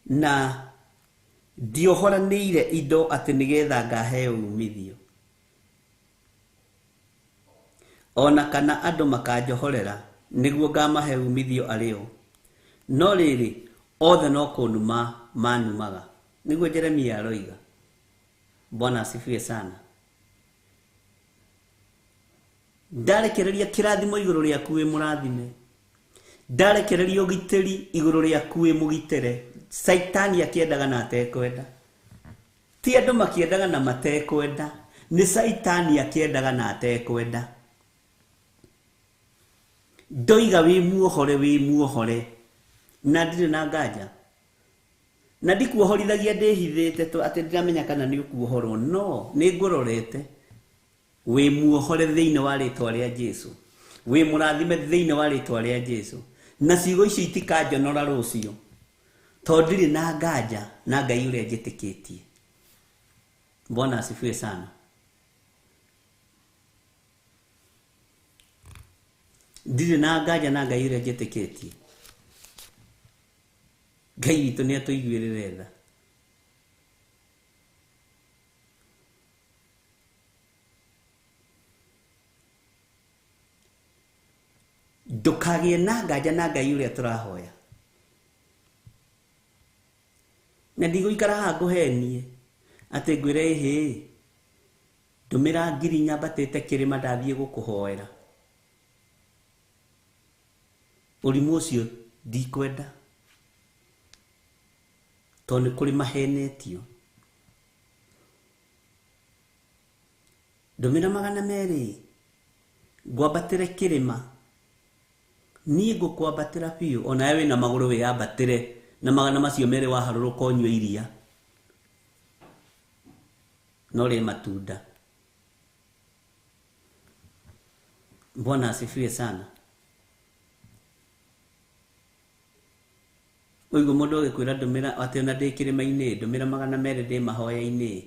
Na ndiohoranĩire indo atĩ nĩgetha ngaheo umithio, ona kana andũ makanjohorera nĩguo ngamahe umithio arĩo. No rĩrĩ othe no kũnuma manumaga, nĩguo Jeremia aroiga. Bwana asifiwe sana. Ndarekereria kĩrathimo igũrũ rĩaku wĩ mũrathime, ndarekereria ũgitĩri igũrũ rĩaku wĩ mũgitĩre. Saitani akĩendaga na atekwenda, ti andũ makĩendaga na matekwenda, nĩ Saitani akĩendaga na atekwenda. Ndoiga wĩ muohore, na ndirĩ na nganja, na ndikuohorithagia ndĩhithĩte atĩ ndiramenya kana nĩ ũkuohorwo. No, nĩ ngũrorete. Wĩ muohore thĩinĩ wa rĩtwa rĩa Jesũ, wĩ mũrathime thĩinĩ wa rĩtwa rĩa Jesũ, na ciugo icio itikanjonora rũciũ, tondũ ndirĩ na nganja na Ngai ũrĩa njĩtĩkĩtie. Bwana asifiwe sana. Ndirĩ na nganja na Ngai ũrĩa njĩtĩkĩtie. Ngai witũ nĩ atũiguĩrĩre tha. Ndũkagĩe na nganja na Ngai ũrĩa tũrahoya. Na ndigũikara haha ngũhenie atĩ ngwĩre ĩhĩ ndũmĩra ngiri nyambatĩte kĩrĩma ndathiĩ gũkũhoera. Ũrimũ ũcio ndikwenda, tondũ nĩ kũrĩ mahenetio. Ndũmĩra 200 ngwambatĩre kĩrĩma, niĩ ngũkwambatĩra biũ, ona wĩ na magũrũ wĩyambatĩre na 200 macio merĩ waharũrũka ũnyue iria no rĩ matunda. Bwana asifiwe sana. Ũiguo mũndũ agĩkwĩra ndũmĩra atĩ ona ndĩ kĩrĩma-inĩ, ndũmĩra 200 ndĩ mahoya-inĩ,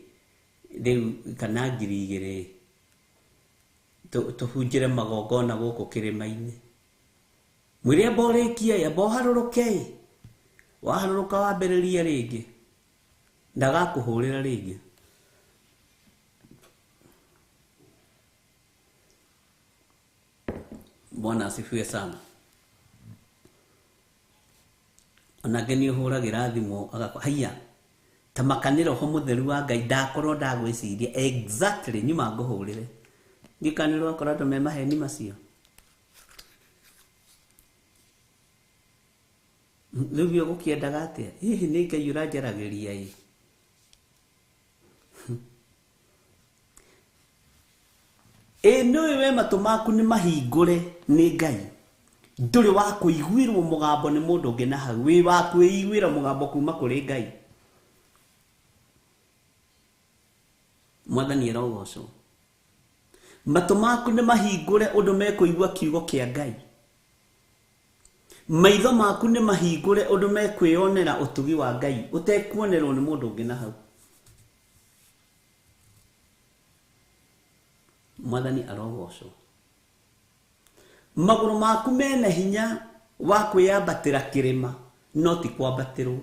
rĩu kana 2000 tũhunjĩre magongona gũkũ kĩrĩma-inĩ. Mwĩrĩ mborĩkie mboharũrũke, waharũrũka wambĩrĩrie rĩngĩ, ndagakũhũrĩra rĩngĩ. Bwana asifiwe sana. Onake nĩ ũhũragĩra thimũ agakwa haiya ta makanĩro ho mũtheru wa Ngai ndakorwo ndagwĩciria exactly nyuma ngũhũrĩre. Ngikanĩrwo akora andũ me maheni macio. Rĩu ũgũkĩendaga atĩa? Hihi nĩ Ngai ũranjaragĩria ĩ? Nĩwe we matũ maku nĩ mahingũre nĩ Ngai. Ndũrĩ wa kũiguĩrwo mũgambo nĩ mũndũ ũngĩ na hau, wĩ wa kwĩiguĩra mũgambo kuma kũrĩ Ngai. Mwathani arogocwo. Matũ maku nĩ mahingũre ũndũ mekũigua kiugo kĩa Ngai. Maitho maku nĩ mahingũre ũndũ mekwĩonera ũtugi wa Ngai ũtekuonerwo nĩ mũndũ ũngĩ na hau. Mwathani arogocwo. Magũrũ maku mena hinya wa kwĩyambatĩra kĩrĩma no ti kwambatĩrwo.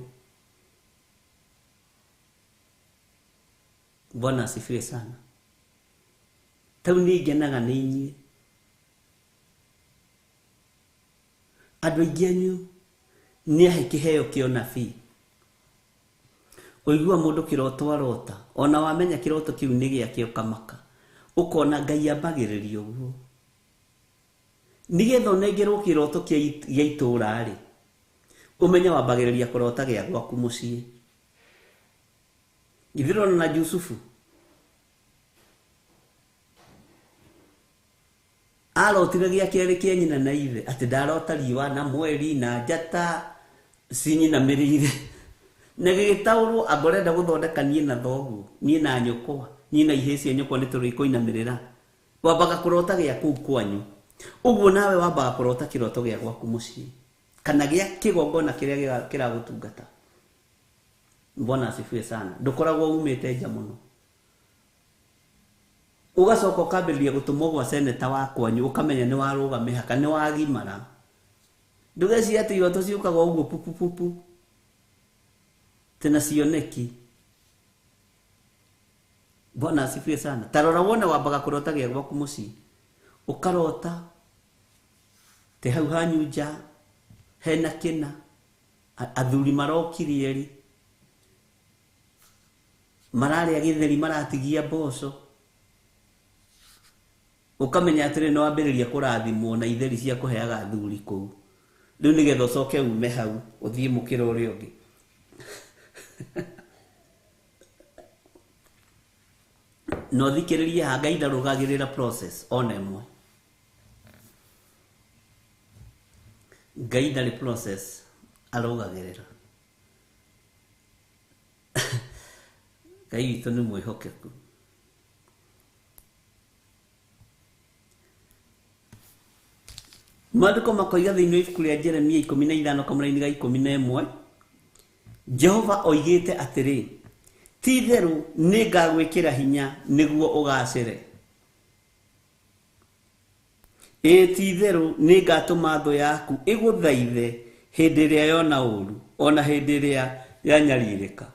Bwana asifiwe sana. Tau nĩ ngenaga nĩ inyuĩ. Andũ aingĩ anyu nĩ ahe kĩheo kĩa ũnabii. Ũigua mũndũ kĩroto arota, ona wamenya kĩroto kĩu nĩ gĩake ũkamaka, ũkona Ngai ambagĩrĩria ũguo. Nĩgetha ũnengerwo kĩroto gĩa itũũra rĩ, ũmenye wambagĩrĩria kũrota gĩa gwaku mũciĩ. Githirona na Jusufu arotire gĩa kerĩ kĩa nyina na ithe, atĩ ndarota riũa na mweri na njata cinyinamĩrĩire. Na gĩgĩtaũrwo angorenda gũthondeka niĩ na thoguo, niĩ na nyũkwa, niĩ na ihĩĩ cia nyũkwa nĩtũrĩkũinamĩrĩra. Wambaga kũrota gĩa kũu kwanyu. Ũguo nawe wambaga kũrota kĩroto gĩa gwaku mũciĩ. kana gĩa kĩgongona kĩrĩa kĩragũtungata. Bwana asifiwe sana. Ndukoragwo umĩte nja mũno, ugacoka ũkambĩrĩria gũtũmwo gwa seneta wa kwanyu, ũkamenya nĩ warũga mĩhaka, nĩ wagimara. Ndũgecirie atĩ iroto ciũkaga ũguo pupupupu tena cioneki. Bwana asifiwe sana. Tarora wone wambaga kũrota gĩa gwaku mũciĩ, ũkarota te hau hanyu nja hena kĩna, athuri marokirie ri, mararĩa gĩtheri, maratigia mboco. Ukamenya atĩrĩ no wambĩrĩria kũrathimwo na itheri cia kũheaga athuri kũu. Rĩu nĩgetha ũcoke ume hau ũthiĩ mũkĩra ũrĩa ũngĩ. No thikĩrĩria ha, Ngai ndarũgagĩrĩra process ona ĩmwe. Ngai ndarĩ process arũgagĩrĩra. Ngai witũ nĩ mwĩhokeku. Maandĩko makoiga thĩinĩ wa ibuku rĩa Jeremia 15 kamũra-inĩ ga 11, Jehova oigĩte atĩrĩ, ti-itherũ nĩngagwĩkĩra hinya nĩguo ũgacĩre. Ti-itherũ nĩngatũma thũ yaku ĩgũthaithe hĩndĩ ĩrĩa yona ũũru, ona hĩndĩ ĩrĩa yanyarirĩka.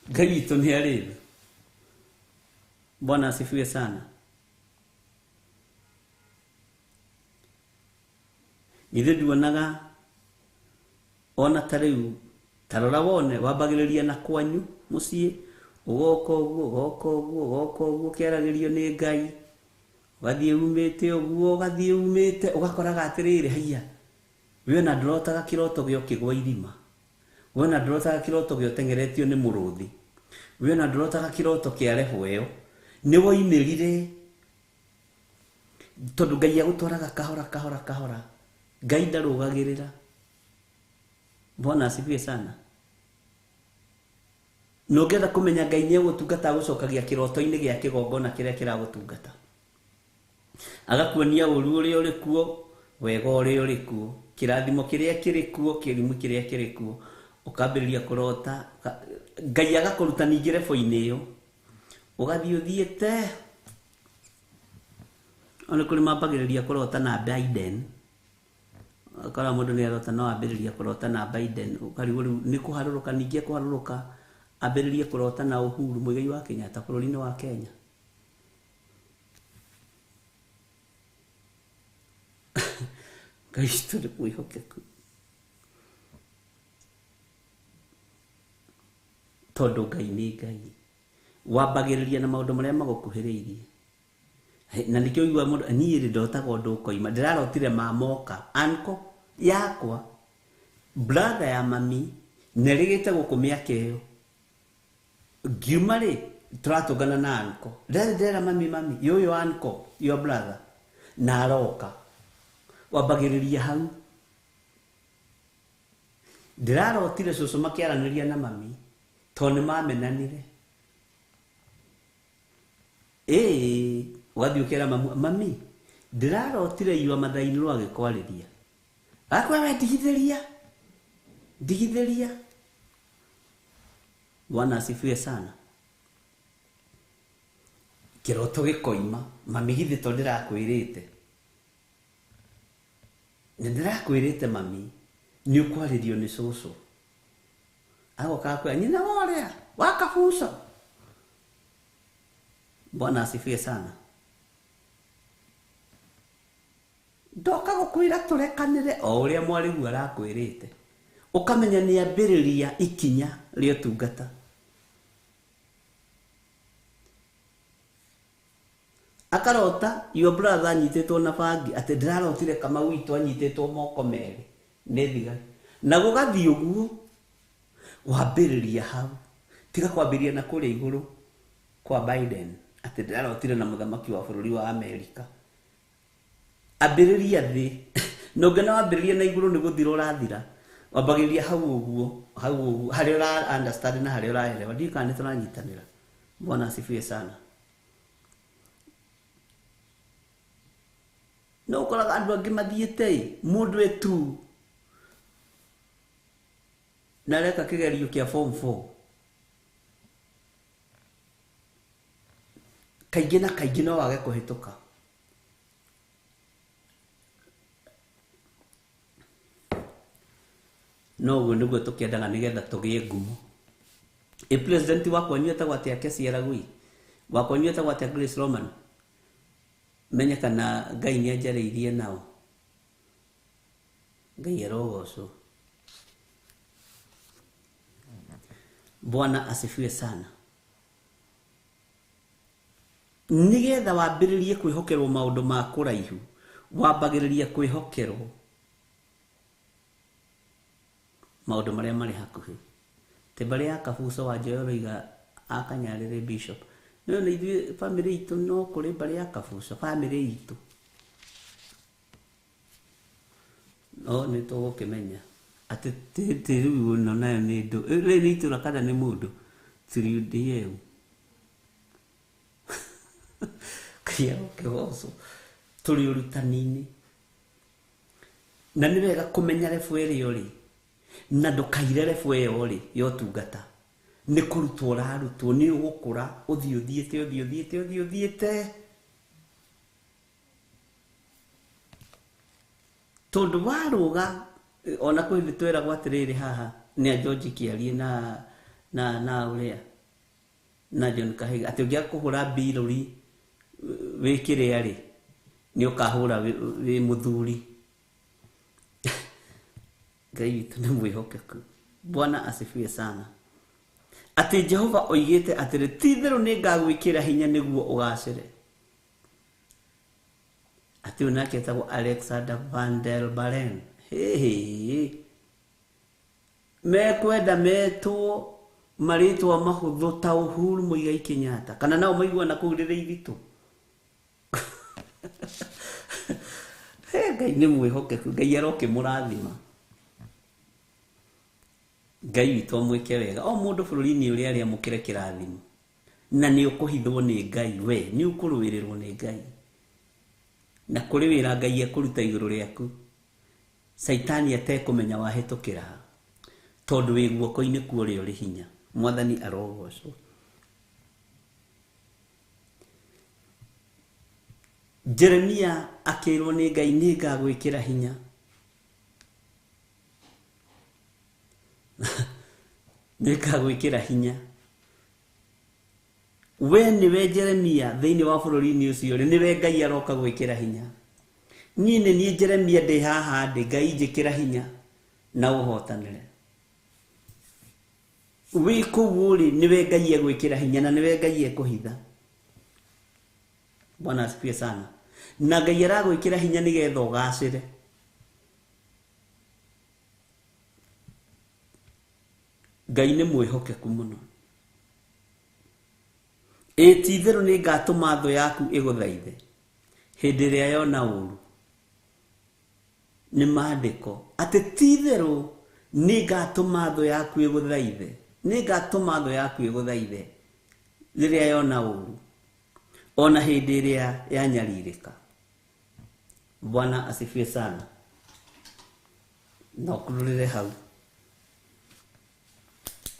Ngai witũ nĩ arĩ tha. Bwana asifiwe sana. Ithe nduonaga ona ta rĩu, tarora wone wambagĩrĩria na kwanyu mũciĩ, ũgoka ũguo ũkĩaragĩrio nĩ Ngai, ũgathiĩ umĩte ũgakoraga atĩrĩrĩ, haiya we na ndũrotaga kĩroto gĩa ũkĩgwa irima, we na ndũrotaga kĩroto gĩa ũteng'eretio nĩ mũrũthi, we na ndũrotaga kĩroto kĩa rehweyo, nĩ woimĩrire tondũ Ngai agũtwaraga kahora. Ngai ndarũgagĩrĩra. Bwana asifiwe sana. Nũngĩenda kũmenya Ngai nĩ egũtungata agũcokagia kĩroto-inĩ gĩa kĩgongona kĩrĩa kĩragũtungata, agakuonia ũũru ũrĩa ũrĩ kuo, wega ũrĩa ũrĩ kuo, kĩrathimo kĩrĩa kĩrĩ kuo, kĩrimũ kĩrĩa kĩrĩ kuo, ũkambĩrĩria kũrota. Ngai agakũruta ningĩ rebo-inĩ ĩyo, ũgathiĩ ũthiĩte. Ona kũrĩ mambagĩrĩria kũrota na Biden. Akara mũndũ nĩ arota no ambĩrĩria kũrota na Biden, ũkarigwo rĩu nĩ kũharũrũka ningĩ kũharũrũka, ambĩrĩrie kũrota na Uhuru Muigai wa Kenyatta bũrũri-inĩ wa Kenya. Ngai witũ nĩ mwĩhokeku. Tondũ Ngai nĩ Ngai. Wambagĩrĩria na maũndũ marĩa magũkuhĩrĩirie. Na nĩkĩo ũigua mũndũ, niĩ rĩ ndotaga ũndũ ũkoima, ndĩrarotire mamoka, uncle yakwa, brother ya mami, nĩrĩgĩte gũkũ mĩaka ĩyo. Ngiuma rĩ, tũratũngana na uncle. Ndĩrera mami, yũyũ uncle, your brother, na aroka. Wambagĩrĩria hau. Ndĩrarotire cũcũ makĩaranĩria na mami, tondũ nĩmamenanire. Ũgathiĩ ũkera mami, ndĩrarotire iwa mathainĩ rwa gĩkwarĩria. Akwa we ndigithĩria. Bwana asifiwe sana. Kĩroto gĩkoima, mami githĩ to ndĩrakwĩrĩte. Ndĩrakwĩrĩte mami, nĩ ũkwarĩrio nĩ cũcũ. Agoka akwĩra, nyina worĩa, wakabuco. Bwana asifiwe sana. Ndoka gũkwĩra tũrekanĩre o ũrĩa mwarĩgu arakwĩrĩte. Ũkamenya nĩ ambĩrĩria ikinya rĩa ũtungata. Akarota your brother anyitĩtwo na bangi, atĩ ndĩrarotire Kamau witũ anyitĩtwo moko merĩ nĩ thigari. Na gũgathiĩ ũguo, wambĩrĩria hau. Tiga kwambĩrĩria na kũrĩa igũrũ kwa Biden, atĩ ndĩrarotire na mũthamaki wa bũrũri wa Amerika. Ambĩrĩria thĩ. Na ũngĩona wambĩrĩria na igũrũ nĩ gũthira ũrathira. Wambagĩrĩria hau ũguo, harĩa ũra understand na harĩa ũraelewa. Ndiũĩ kana nĩtũranyitanĩra. Bwana asifiwe sana. no koraga andu angi mathiete mundu etu na reka kigerio kia form 4 kaingĩ na kaingĩ no wage kũhĩtũka. No ũguo nĩguo tũkĩendaga nĩgetha tũgĩe ngumo. President wakwa nyuĩtagwo atĩa Kesi Aragui, wakwa nyuĩtagwo atĩa Grace Roman, menye kana Ngai nĩanjarĩirie nao. Ngai arogocwo. Bwana asifiwe sana. Nigetha wambĩrĩrie kwĩhokerwo maũndũ ma kũraihu, wambagĩrĩria kwĩhokerwo maũndũ marĩa marĩ hakuhĩ. Tembare ya Kabuso wa Njoyoroiga akanyarĩrĩ Bishop. No nĩ ithuĩ family itũ no kũrĩ mbare ya Kabuso, family itũ. No nĩ tũgũkĩmenya atĩ rĩu no nayo nĩ ndũ. Rĩu nĩ itũra kana nĩ mũndũ. Turiudieu. Kia kĩgoco. Tũrĩ ũrutani-inĩ. Na nĩ wega kũmenya rebu ĩrĩa ũrĩ. Na ndũkaire rebu ĩyo rĩ yotungata. Nĩ kũrutwo ũrarutwo, nĩ ũgũkũra ũthiĩte. Tondũ warũga ona kwĩ hĩndĩ tweragwo atĩrĩrĩ haha nĩ a George Kĩarie na ũrĩa na John Kahiga atĩ ũngĩaga kũhũra mbirũri wĩkĩrĩa rĩ nĩ ũkahũra wĩ mũthuri. Ngai witũ nĩ mwĩhokeku. Bwana asifiwe sana. Atĩ Jehova oigĩte atĩrĩ ti-itherũ nĩ ngagwĩkĩra hinya nĩguo ũgacĩre. Atĩ onake etagwo Alexander Van der Bellen. Mekwenda metwo marĩtwa mahũthũ ta Uhuru Muigai Kenyatta kana nao maiguana kũu rĩrĩa ithitũ. Ngai nĩ mwĩhokeku. Ngai arokĩmũrathima. Ngai witũ amwĩke wega. O mũndũ bũrũri-inĩ ũrĩa arĩ amũkĩre kĩrathimo. Na nĩ ũkũhithwo nĩ Ngai we. Nĩ ũkũrũĩrĩrwo nĩ Ngai. Na kũrĩ wĩra Ngai ekũruta igũrũ rĩaku. Saitani atekũmenya wahĩtũkĩra. Tondũ wĩ guoko-inĩ kwa ũrĩa ũrĩ hinya. Mwathani arogocwo. Jeremia akĩrwo nĩ Ngai nĩ ngagwĩkĩra hinya. Nĩ ngagwĩkĩra hinya. We nĩwe Jeremia thĩinĩ wa bũrũri-inĩ ũcio rĩ nĩwe Ngai aroka gwĩkĩra hinya. Niĩ nĩ niĩ Jeremia ndĩ haha ndĩ Ngai njĩkĩra hinya na ũhotanĩre. Wĩ kũu rĩ nĩwe Ngai egwĩkĩra hinya na nĩwe Ngai ekũhitha. Bwana asifiwe sana. Na Ngai aragwĩkĩra hinya nĩgetha ũgacĩre. Ngai nĩ mwĩhokeku mũno. Ti-itherũ nĩ ngatũma thũ yaku ĩgũthaithe hĩndĩ ĩrĩa yona ũũru. Nĩ maandĩko atĩ ti-itherũ nĩ ngatũma thũ yaku ĩgũthaithe. Nĩ ngatũma thũ yaku ĩgũthaithe rĩrĩa yona ũũru. Ona hĩndĩ ĩrĩa yanyarirĩka. Bwana asifiwe sana. Na ũkururĩre hau.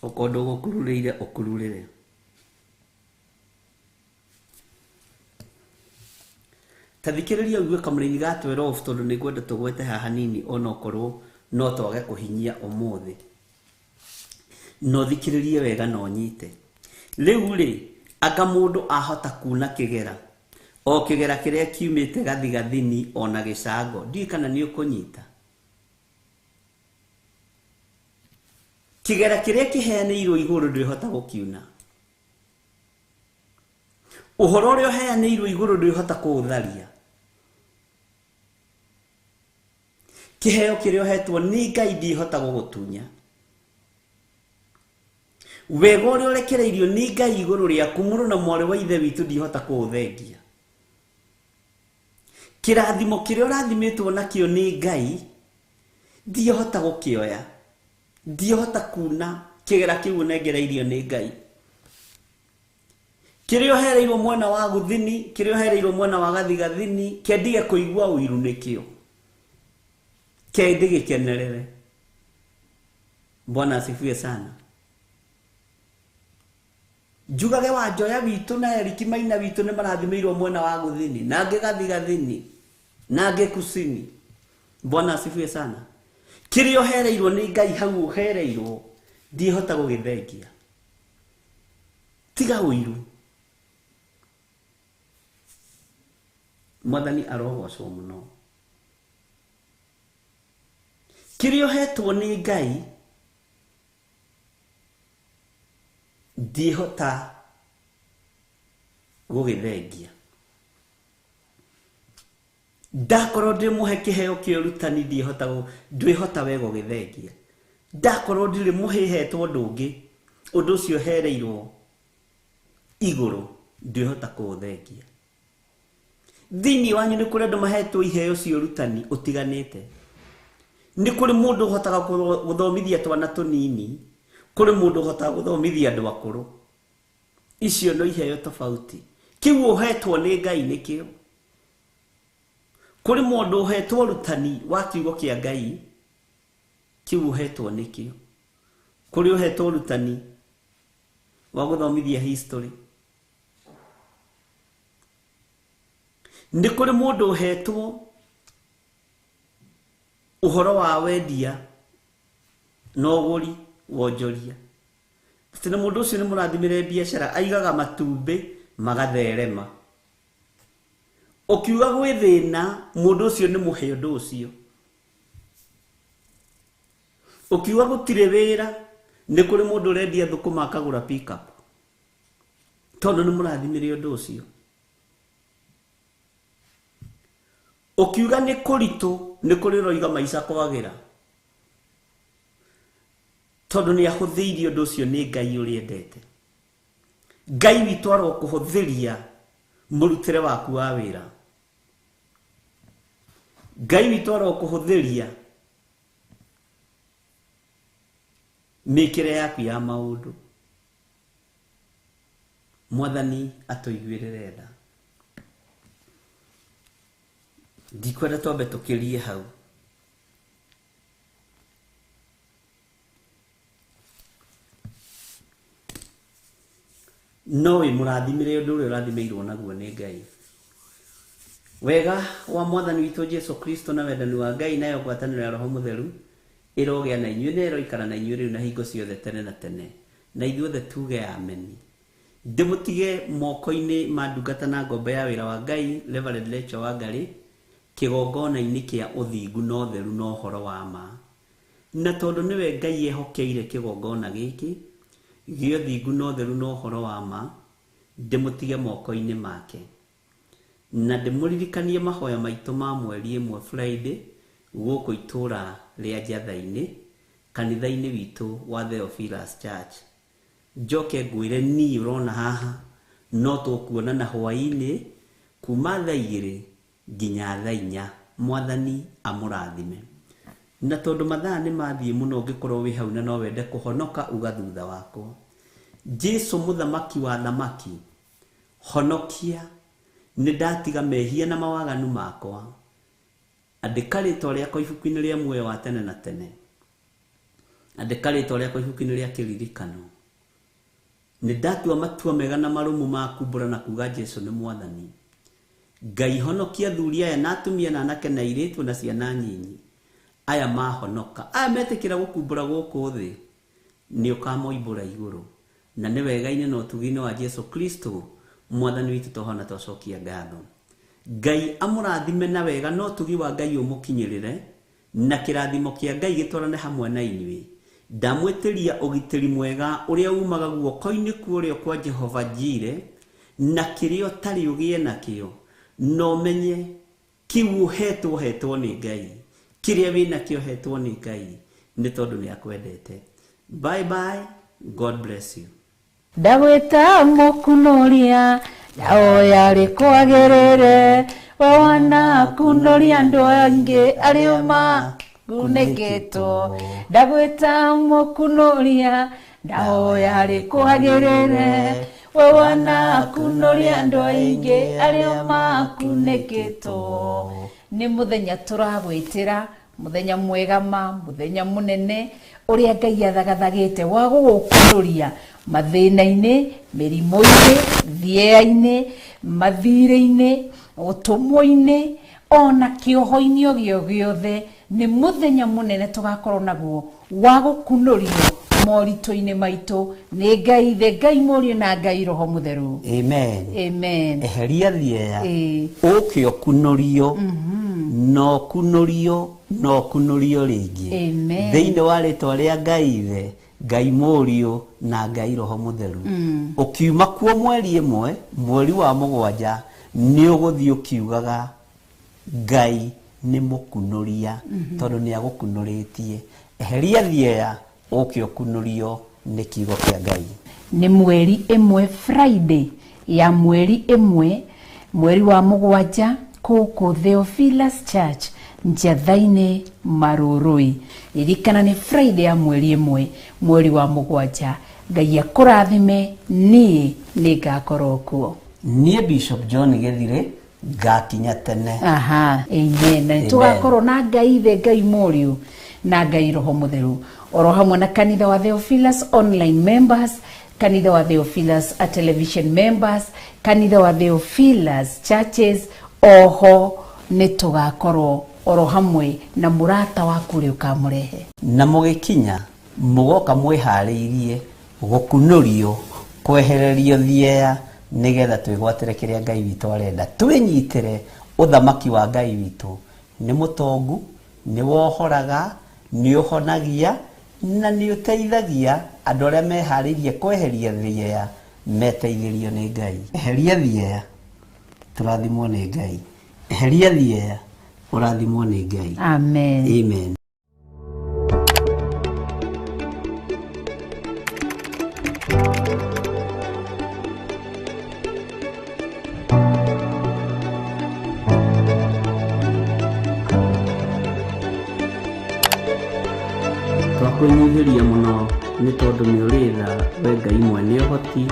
Ũkorwo ndũgũkururĩire ũkururĩre. Tathikĩrĩria ũigue kamũrĩini ga 12 tondũ nĩ ngwenda tũgwete haha nini ona okorwo no twage kũhinyia ũmũthĩ. No thikĩrĩrie wega na ũnyite. Rĩu rĩ anga mũndũ ahota kuuna kĩgera. O kĩgera kĩrĩa kiumĩte gathigathini ona gĩcango. Ndiũĩ kana nĩ ũkũnyita. Kĩgera kĩrĩa kĩheanĩirwo igũrũ ndwĩhota gũkiuna. Ũhoro ũrĩa ũheanĩirwo igũrũ ndwĩhota kũũtharia. Kĩheo kĩrĩa ũhetwo nĩ Ngai ndĩhota gũgũtunya. Wega ũrĩa ũrekereirio nĩ Ngai igũrũ rĩaku mũrũ na mwarĩ wa ithe witũ ndĩhota kũũthengia. Kĩrathimo kĩrĩa ũrathimĩtwo nakĩo nĩ Ngai ndĩhota gũkĩoya. Ndĩhota kuuna kĩgera kĩu ũnengereirio nĩ Ngai. kirio hereirwo mwena wa guthini kirio hereirwo mwena wa gathigathini kendige kuigua uiru nikio kendige kenerere. Bwana asifiwe sana. Jugage wa Joya witu na Eriki Maina witu ne marathimirwo mwena wa guthini nange gathigathini nange kusini. Bwana asifiwe sana. Kirio hereirwo ni Ngai hau hereirwo ndihota gugithengia. Tiga uiru. Mwathani arogocwo muno. Kirio hetwo ni Ngai ndihota gugithengia. Ndakorwo ndimuhe kiheo kiurutani ndihota wega gugithengia. Ndakorwo ndiri muhihetwo ndungi undu ucio hereirwo iguru ndihota kuuthengia. Thini wanyu ni kuri andu mahetwo iheo cia urutani utiganite. Ni kuri mundu uhotaga guthomithia twana tunini, kuri mundu uhotaga guthomithia andu akuru. Icio no iheo tofauti. Kiu uhetwo ni Ngai nikio. Kuri mundu uhetwo urutani wa kiugo kia Ngai, kiu uhetwo nikio. Kuri uhetwo urutani wa guthomithia history. Ni kuri mundu uhetwo uhoro wa wendia no guri wonjoria. Tene mundu ucio ni murathimire biashara aigaga matumbi magatherema. Ukiuga gwithina mundu ucio ni muhe undu ucio. Ukiuga gutire wira ni kuri mundu urendia thukuma akagura pick up. Tondu ni murathimire undu ucio. Ukiuga ni kuritu ni kuri roiga maica kwagira. Tondu ni ahuthiirie undu ucio ni Ngai uri endete. Ngai witu aro kuhuthiria murutire waku wa wira. Ngai witu aro kuhuthiria mikire yaku ya maundu. Mwathani atuiguirire tha. Ndikwenda twambe tukirie hau. No murathimire undu uri urathimirwo naguo ni Ngai. Wega wa Mwathani witu Jesu Kristo na wendani wa Ngai nayo ngwataniro ya Roho Mutheru irogea na inyuĩ na iroikara na inyuĩ riu na hingo ciothe tene na tene. Na ithuothe tuge amen. Ndimutige moko-ini ma ndungata na ngombe ya wira wa Ngai Reverend Rachel Wangari kigongona-ini kia uthingu no theru no horo wa ma. Na tondu niwe Ngai ehokeire kigongona giki gio thingu no theru no horo wa ma, ndimutige moko-ini make. Na ndimuririkanie mahoya maitu ma mweri imwe Friday guku itura ria Njatha-ini kanitha-ini witu wa Theophilus Church. Njoke ngwire ni urona haha no tukuonana hwaini kuma thaa 2 nginya thaa 4. Mwathani amurathime. Na tondu mathaa ni mathie muno ngikorwo wi hau na no wende kuhonoka ugathutha wako. Jesu muthamaki wa thamaki, honokia. Ni ndatiga mehia na mawaganu makwa. Andika ritwa riakwa ibuku-ini ria muoyo wa tene na tene. Andika ritwa riakwa ibuku-ini ria kiririkano. Ni ndatua matua mega na marumu ma kumbura na kuga Jesu ni Mwathani. Ngai honokia thuri aya na atumia na anake na airitu na ciana nyinyi. Aya mahonoka. Aya metikira gukumbura guku thi. Ni ukamoimbura iguru. Na ni wega-ini na utugine wa Jesu Kristo Mwathani witu tohona twacokia ngatho. Ngai amurathime na wega no tugi wa Ngai umukinyirire na kirathimo kia Ngai gitwarane hamwe na inyui. Ndamwitiria ugitiri mwega uria umaga guoko-ini kurio kwa Jehova Jire na kirio tari ugie nakio. No menye kiu hetwo ni Ngai. Kiria wina kio hetwo ni Ngai. Ni tondu ni akwendete. Bye bye. God bless you. Ndagwita mukunoria ndaoya rikwagirire wana kunoria andu angi arioma guneketwo. Ndagwita mukunoria ndaoya rikwagirire we wanakunoria andu aingi aria makuneketwo. Ni muthenya turagwitira, muthenya mwegama, muthenya munene uria Ngai athagathagite wa gukunoria mathina-ini, mirimo-ini, thieya-ini, mathire-ini, utumwo-ini, ona kioho-ini o giothe. Ni muthenya munene tugakorwo naguo wa gukunorio morito-ini maitu ni Ngai ithe, Ngai Murio na Ngai Roho Mutheru. Amen. Amen. Eheria thieya ukio kunorio no kunorio ringi thiini wa ritwa ria Ngai ithe, Ngai Murio na Ngai Roho Mutheru. Ukiuma kuo mweri imwe mweri wa 7 ni uguthii ukiugaga Ngai ni mukunoria tondu ni agukunuritie. Eheria thieya ukio kunorio ni kiugo kia Ngai. Ni mweri imwe Friday ya mweri imwe mweri wa 7 kuku Theophilus Church Njathaini Marurui. Irikana ni Friday ya mweri imwe mweri wa 7. Ngai akurathime, ni ngakorwo kuo. Ni Bishop John Gethire ngakinya tene. Amen. Tugakorwo na Ngai ithe, Ngai Murio na Ngai Roho Mutheru, oro hamwe na kanitha wa Theophilus online members, kanitha wa Theophilus television members, kanitha wa Theophilus churches. Oho ni tugakorwo oro hamwe na murata waku ri ukamurehe na mugikinya mugoka mwihariirie gukunorio, kwehererio thieya, nigetha twigwatire kiria Ngai witu arenda. Twinyitire uthamaki wa Ngai witu. Ni mutongu, ni wohoraga, ni uhonagia na ni uteithagia andu aria mehariirie kweheria thieya meteithirio ni Ngai. Eheria thieya, turathimwo ni Ngai. Eheria thieya, urathimwo ni Ngai. Amen. Amen. Twakunyihiria muno ni tondu ni uritha we Ngai mwene uhoti.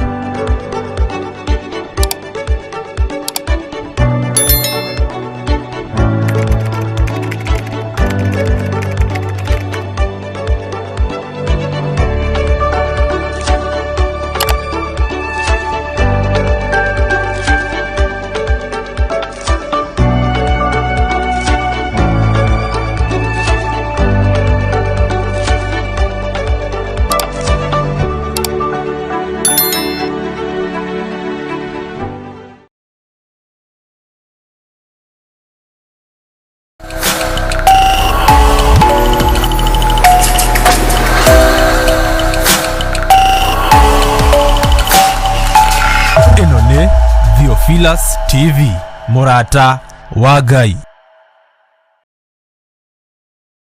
Theophilus TV, Murata wa Ngai.